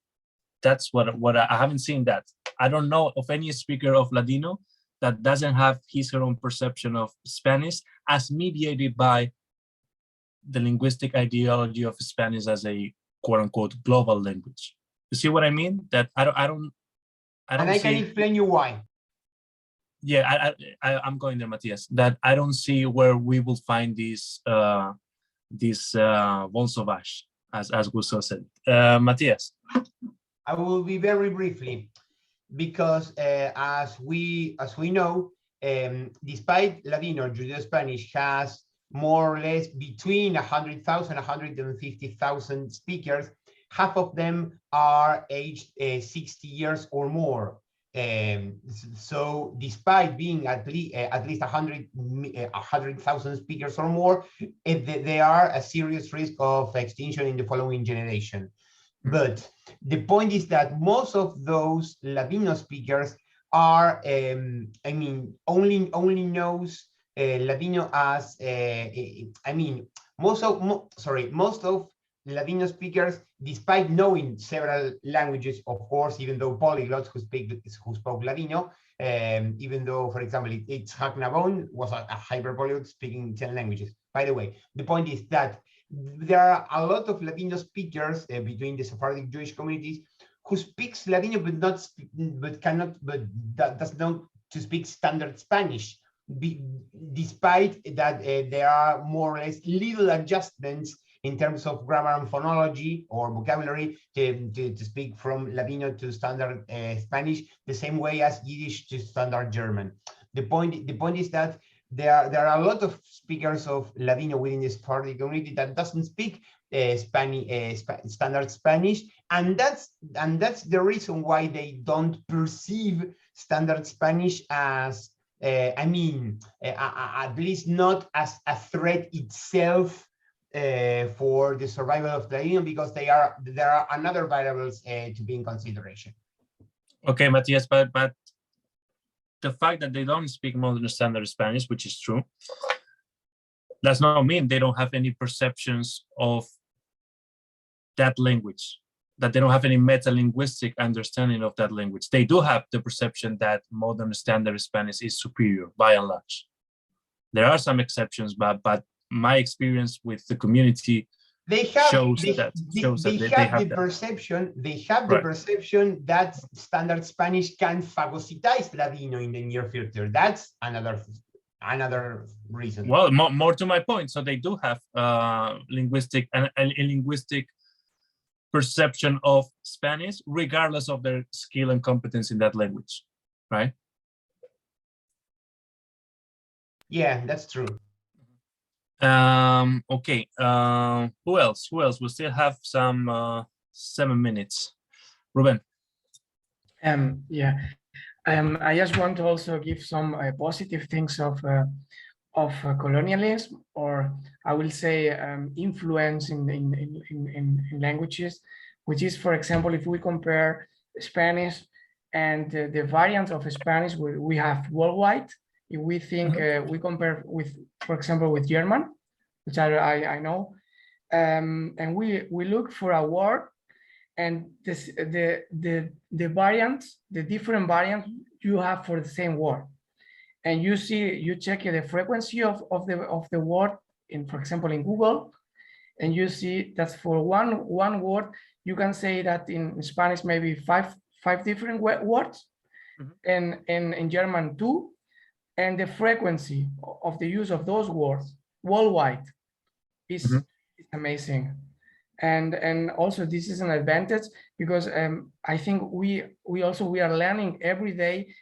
[SPEAKER 1] That's what I haven't seen that. I don't know of any speaker of Ladino that doesn't have his or her own perception of Spanish as mediated by the linguistic ideology of Spanish as a quote unquote global language. You see what I mean? That I don't
[SPEAKER 5] and I can explain you why.
[SPEAKER 1] Yeah, I'm going there, Matthias. That I don't see where we will find this bon sauvage, as Gustavo said. Matthias.
[SPEAKER 5] I will be very briefly, because as we know, despite Ladino, Judeo-Spanish has more or less between 100,000 and 150,000 speakers. Half of them are aged 60 years or more. So despite being at least 100,000 speakers or more, they are a serious risk of extinction in the following generation. But the point is that most of those Ladino speakers are, only knows Ladino as, most of Ladino speakers, despite knowing several languages, of course, even though polyglots who spoke Ladino, even though, for example, Itzhak Nabon was a hyperpolyglot speaking 10 languages. By the way, the point is that there are a lot of Ladino speakers between the Sephardic Jewish communities who speaks Ladino does not to speak standard Spanish, despite that there are more or less little adjustments in terms of grammar and phonology or vocabulary to speak from Ladino to standard Spanish, the same way as Yiddish to standard German. The point is that there are a lot of speakers of Ladino within the Sephardic community that doesn't speak standard Spanish, and that's the reason why they don't perceive standard Spanish as at least not as a threat itself for the survival of Ladino, because there are another variables to be in consideration.
[SPEAKER 1] Okay, Matthias, but the fact that they don't speak modern standard Spanish, which is true, does not mean they don't have any perceptions of that language, that they don't have any meta-linguistic understanding of that language. They do have the perception that modern standard Spanish is superior by and large. There are some exceptions, but my experience with the community
[SPEAKER 5] They have
[SPEAKER 1] shows
[SPEAKER 5] they,
[SPEAKER 1] that
[SPEAKER 5] they,
[SPEAKER 1] shows
[SPEAKER 5] they
[SPEAKER 1] that
[SPEAKER 5] have
[SPEAKER 1] have
[SPEAKER 5] the
[SPEAKER 1] that.
[SPEAKER 5] perception the perception that standard Spanish can phagocytize Ladino in the near future. That's another reason.
[SPEAKER 1] Well, more to my point. So they do have linguistic and a linguistic perception of Spanish, regardless of their skill and competence in that language, right?
[SPEAKER 5] Yeah, that's true.
[SPEAKER 1] Okay. Who else? We still have some 7 minutes. Ruben.
[SPEAKER 6] Yeah. I just want to also give some positive things of colonialism, or I will say influence in languages, which is, for example, if we compare Spanish and the variants of Spanish we have worldwide. If we think we compare with, for example, with German, which I know, and we look for a word, and this, the variants, the different variants you have for the same word, and you check the frequency of the word in, for example, in Google, and you see that for one word you can say that in Spanish maybe five different words, and in German 2, and the frequency of the use of those words worldwide is amazing. And also this is an advantage because I think we are learning every day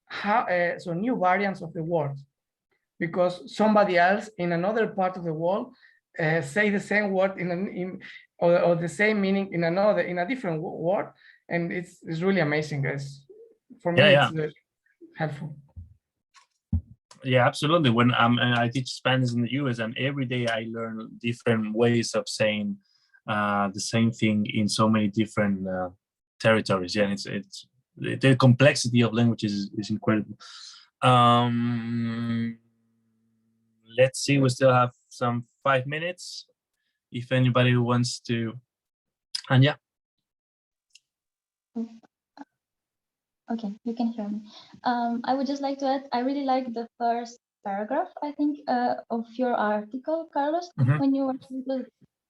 [SPEAKER 6] how so new variants of the word, because somebody else in another part of the world say the same word or the same meaning in a different word, and it's really amazing, guys. For me, it's helpful.
[SPEAKER 1] Yeah, absolutely. When I teach Spanish in the US, and every day I learn different ways of saying the same thing in so many different territories. Yeah, it's the complexity of languages is incredible. Let's see, we still have some 5 minutes. If anybody wants to, Anja.
[SPEAKER 4] Okay, you can hear me. I would just like to add, I really like the first paragraph, I think, of your article, Carlos, when you were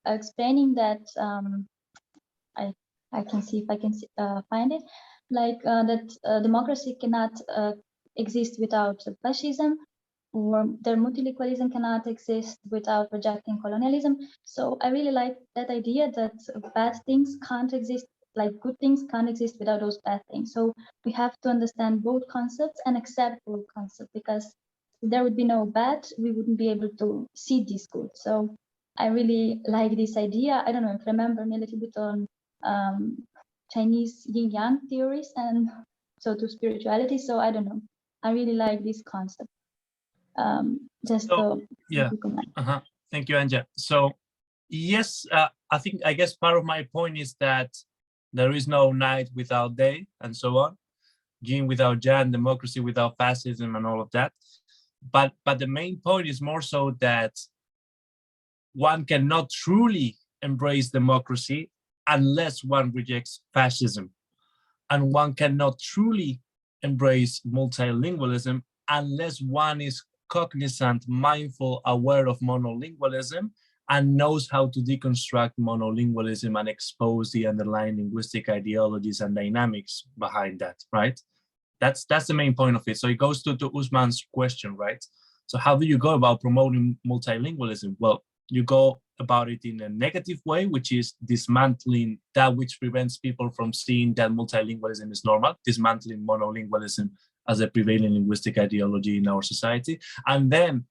[SPEAKER 4] explaining that, I can see if I can find it, like that democracy cannot exist without fascism, or their multilingualism cannot exist without rejecting colonialism. So I really like that idea that bad things can't exist, like good things can't exist without those bad things. So we have to understand both concepts and accept both concepts, because if there would be no bad, we wouldn't be able to see this good. So I really like this idea. I don't know if you remember me a little bit on Chinese yin-yang theories and so to spirituality. So I don't know. I really like this concept. Thank
[SPEAKER 1] you, Anja. So yes, I guess part of my point is that there is no night without day and so on, yin without yang, democracy without fascism and all of that. But the main point is more so that one cannot truly embrace democracy unless one rejects fascism, and one cannot truly embrace multilingualism unless one is cognizant, mindful, aware of monolingualism, and knows how to deconstruct monolingualism and expose the underlying linguistic ideologies and dynamics behind that, right? That's the main point of it. So it goes to Usman's question, right? So how do you go about promoting multilingualism? Well, you go about it in a negative way, which is dismantling that which prevents people from seeing that multilingualism is normal, dismantling monolingualism as a prevailing linguistic ideology in our society. And then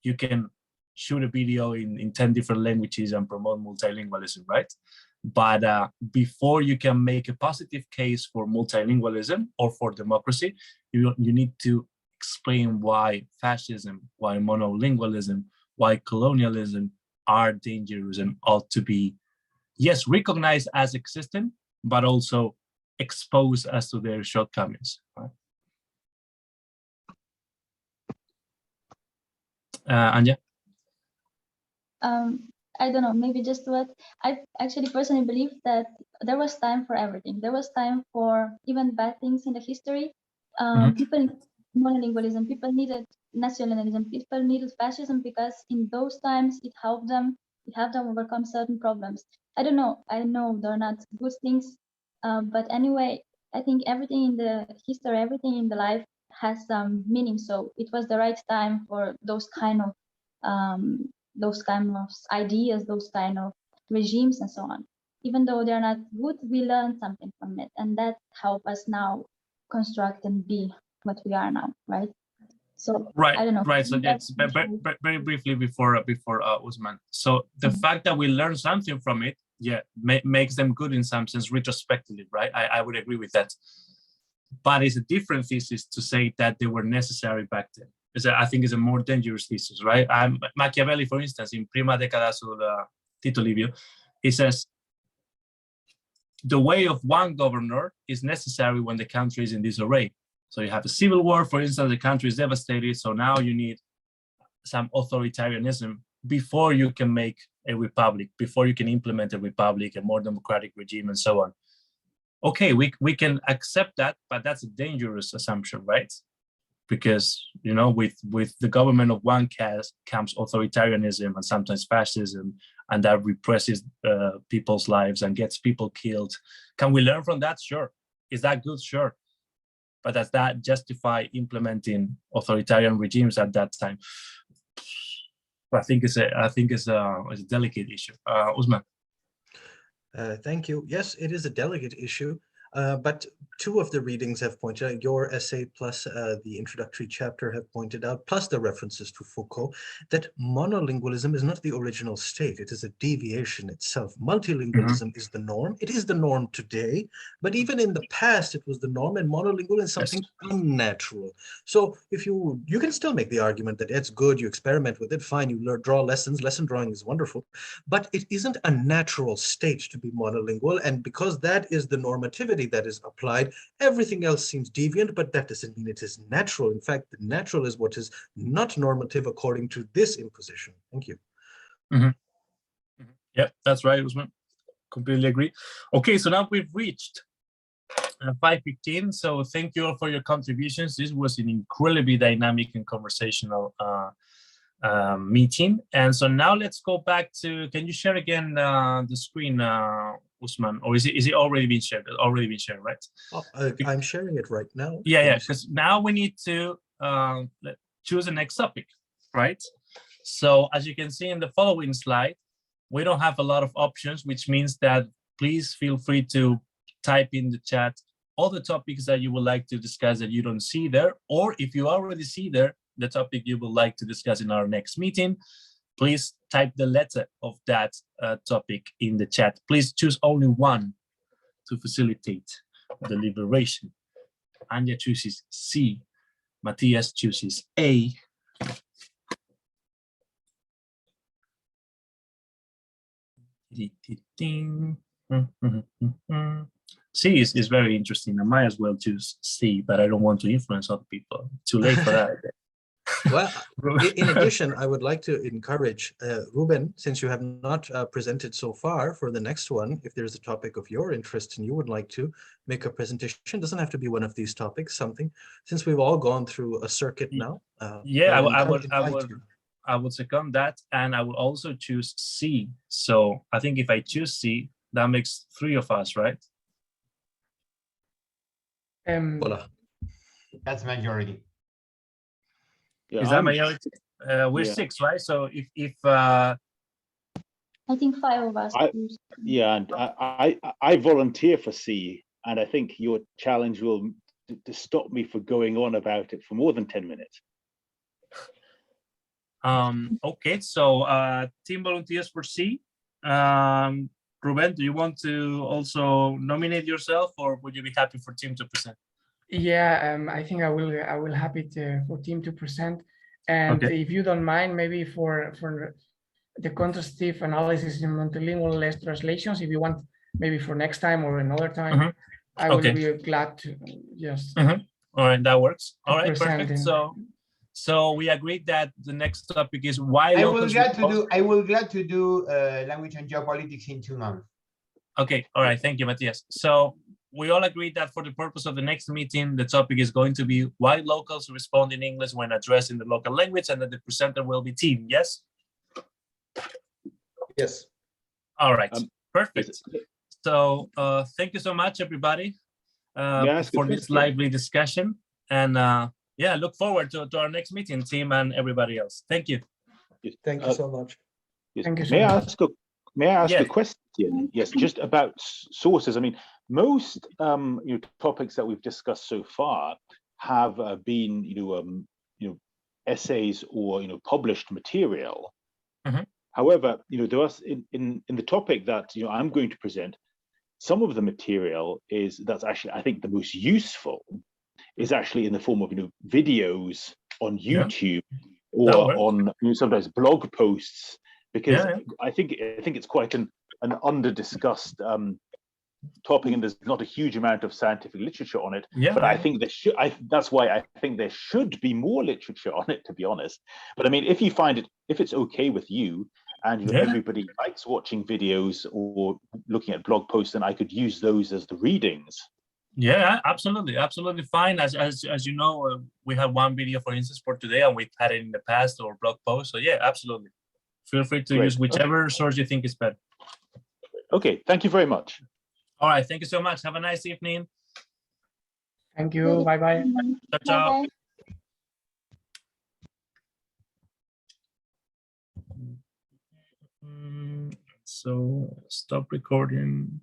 [SPEAKER 1] you can shoot a video in 10 different languages and promote multilingualism, right? But before you can make a positive case for multilingualism or for democracy, you need to explain why fascism, why monolingualism, why colonialism are dangerous and ought to be, yes, recognized as existent, but also exposed as to their shortcomings, right? Anja?
[SPEAKER 4] I don't know, maybe just what I actually personally believe that there was time for everything. There was time for even bad things in the history. People needed monolingualism, people needed nationalism, people needed fascism, because in those times it helped them We have to overcome certain problems. I don't know. I know they're not good things, but anyway, I think everything in the history, everything in the life has some meaning. So it was the right time for those kind of ideas, those kind of regimes, and so on. Even though they're not good, we learn something from it, and that helps us now construct and be what we are now, right? So
[SPEAKER 1] Right,
[SPEAKER 4] I don't know.
[SPEAKER 1] right. So that's very briefly before Usman. So the fact that we learn something from it, yeah, makes them good in some sense retrospectively, right? I would agree with that. But it's a different thesis to say that they were necessary back then. I think it's a more dangerous thesis, right? Machiavelli, for instance, in Prima Decada sul Tito Livio, he says, the way of one governor is necessary when the country is in disarray. So you have a civil war, for instance, the country is devastated. So now you need some authoritarianism before you can make a republic, before you can implement a republic, a more democratic regime, and so on. Okay, we can accept that, but that's a dangerous assumption, right? Because, you know, with the government of one caste comes authoritarianism and sometimes fascism, and that represses people's lives and gets people killed. Can we learn from that? Sure. Is that good? Sure. But does that justify implementing authoritarian regimes at that time? I think it's a delicate issue. Usman.
[SPEAKER 7] Thank you. Yes, it is a delicate issue, but two of the readings have pointed out, your essay plus the introductory chapter have pointed out, plus the references to Foucault, that monolingualism is not the original state. It is a deviation itself. Multilingualism is the norm. It is the norm today, but even in the past, it was the norm, and monolingual is something unnatural. So if you can still make the argument that it's good, you experiment with it, fine, you draw lessons, lesson drawing is wonderful, but it isn't a natural state to be monolingual, and because that is the normativity that is applied, everything else seems deviant, but that doesn't mean it is natural. In fact, the natural is what is not normative according to this imposition. Thank you.
[SPEAKER 1] Yeah, that's right, Usman. Completely agree. Okay, so now we've reached 5:15. So thank you all for your contributions. This was an incredibly dynamic and conversational meeting. And so now let's go back to, can you share again the screen, Usman, or is it already been shared? It's already been shared, right?
[SPEAKER 7] Oh, I'm sharing it right now.
[SPEAKER 1] Yeah, because now we need to choose the next topic, right? So as you can see in the following slide, we don't have a lot of options, which means that please feel free to type in the chat all the topics that you would like to discuss that you don't see there, or if you already see there the topic you would like to discuss in our next meeting, please type the letter of that topic in the chat. Please choose only one to facilitate deliberation. Anya chooses C. Matthias chooses A. C is very interesting. I might as well choose C, but I don't want to influence other people. Too late for that.
[SPEAKER 7] Well, in addition, I would like to encourage Ruben, since you have not presented so far, for the next one, if there's a topic of your interest and you would like to make a presentation, doesn't have to be one of these topics, something, since we've all gone through a circuit now.
[SPEAKER 1] Yeah, I would second that, and I would also choose C. So I think if I choose C, that makes 3 of us, right?
[SPEAKER 7] Voila.
[SPEAKER 5] That's majority.
[SPEAKER 2] Yeah,
[SPEAKER 1] Is that majority? We're 6, right? So if
[SPEAKER 4] I think 5 of us.
[SPEAKER 2] and I volunteer for C, and I think your challenge will to stop me from going on about it for more than 10 minutes.
[SPEAKER 1] Okay, so team volunteers for C. Ruben, do you want to also nominate yourself, or would you be happy for team to present?
[SPEAKER 6] Yeah, I think I will happy for team to present. And if you don't mind, maybe for the contrastive analysis in multilingual less translations, if you want, maybe for next time or another time, I will be glad to just.
[SPEAKER 1] All right, that works. All right, perfect. So we agreed that the next topic is why
[SPEAKER 5] I will glad to do language and geopolitics in 2 months.
[SPEAKER 1] Okay, all right, thank you, Matthias. So we all agreed that for the purpose of the next meeting, the topic is going to be why locals respond in English when addressed in the local language, and that the presenter will be team, yes?
[SPEAKER 7] Yes.
[SPEAKER 1] All right,
[SPEAKER 2] Um,
[SPEAKER 1] perfect. So thank you so much, everybody,
[SPEAKER 2] May I ask a
[SPEAKER 1] for this
[SPEAKER 2] question?
[SPEAKER 1] lively discussion. And yeah, look forward to our next meeting, team and everybody else. Thank you.
[SPEAKER 2] Yes,
[SPEAKER 7] Thank you so much.
[SPEAKER 2] yes.
[SPEAKER 6] Thank you so
[SPEAKER 2] May I
[SPEAKER 6] much.
[SPEAKER 2] ask a
[SPEAKER 1] Yes.
[SPEAKER 2] question? Yes, just about sources. I mean, most topics that we've discussed so far have been essays or published material.
[SPEAKER 1] Mhm.
[SPEAKER 2] However, there are in the topic that I'm going to present, some of the material that's actually, I think, the most useful is actually in the form of videos on
[SPEAKER 1] Yeah.
[SPEAKER 2] YouTube
[SPEAKER 1] That
[SPEAKER 2] or
[SPEAKER 1] works.
[SPEAKER 2] on sometimes blog posts, because
[SPEAKER 1] Yeah.
[SPEAKER 2] I think it's quite an under discussed topic, and there's not a huge amount of scientific literature on it.
[SPEAKER 1] Yeah.
[SPEAKER 2] But I think there should. That's why I think there should be more literature on it, to be honest. But I mean, if you find it, if it's okay with you, and
[SPEAKER 1] Yeah.
[SPEAKER 2] everybody likes watching videos or looking at blog posts, then I could use those as the readings.
[SPEAKER 1] Yeah, absolutely, absolutely fine. As you know, we have one video, for instance, for today, and we've had it in the past or blog post. So yeah, absolutely. Feel free to
[SPEAKER 2] Great.
[SPEAKER 1] use whichever source you think is better.
[SPEAKER 2] Okay, thank you very much.
[SPEAKER 1] All right, thank you so much. Have a nice evening.
[SPEAKER 6] Thank you. Bye-bye.
[SPEAKER 1] Ciao, ciao.
[SPEAKER 4] Bye-bye.
[SPEAKER 1] So stop recording.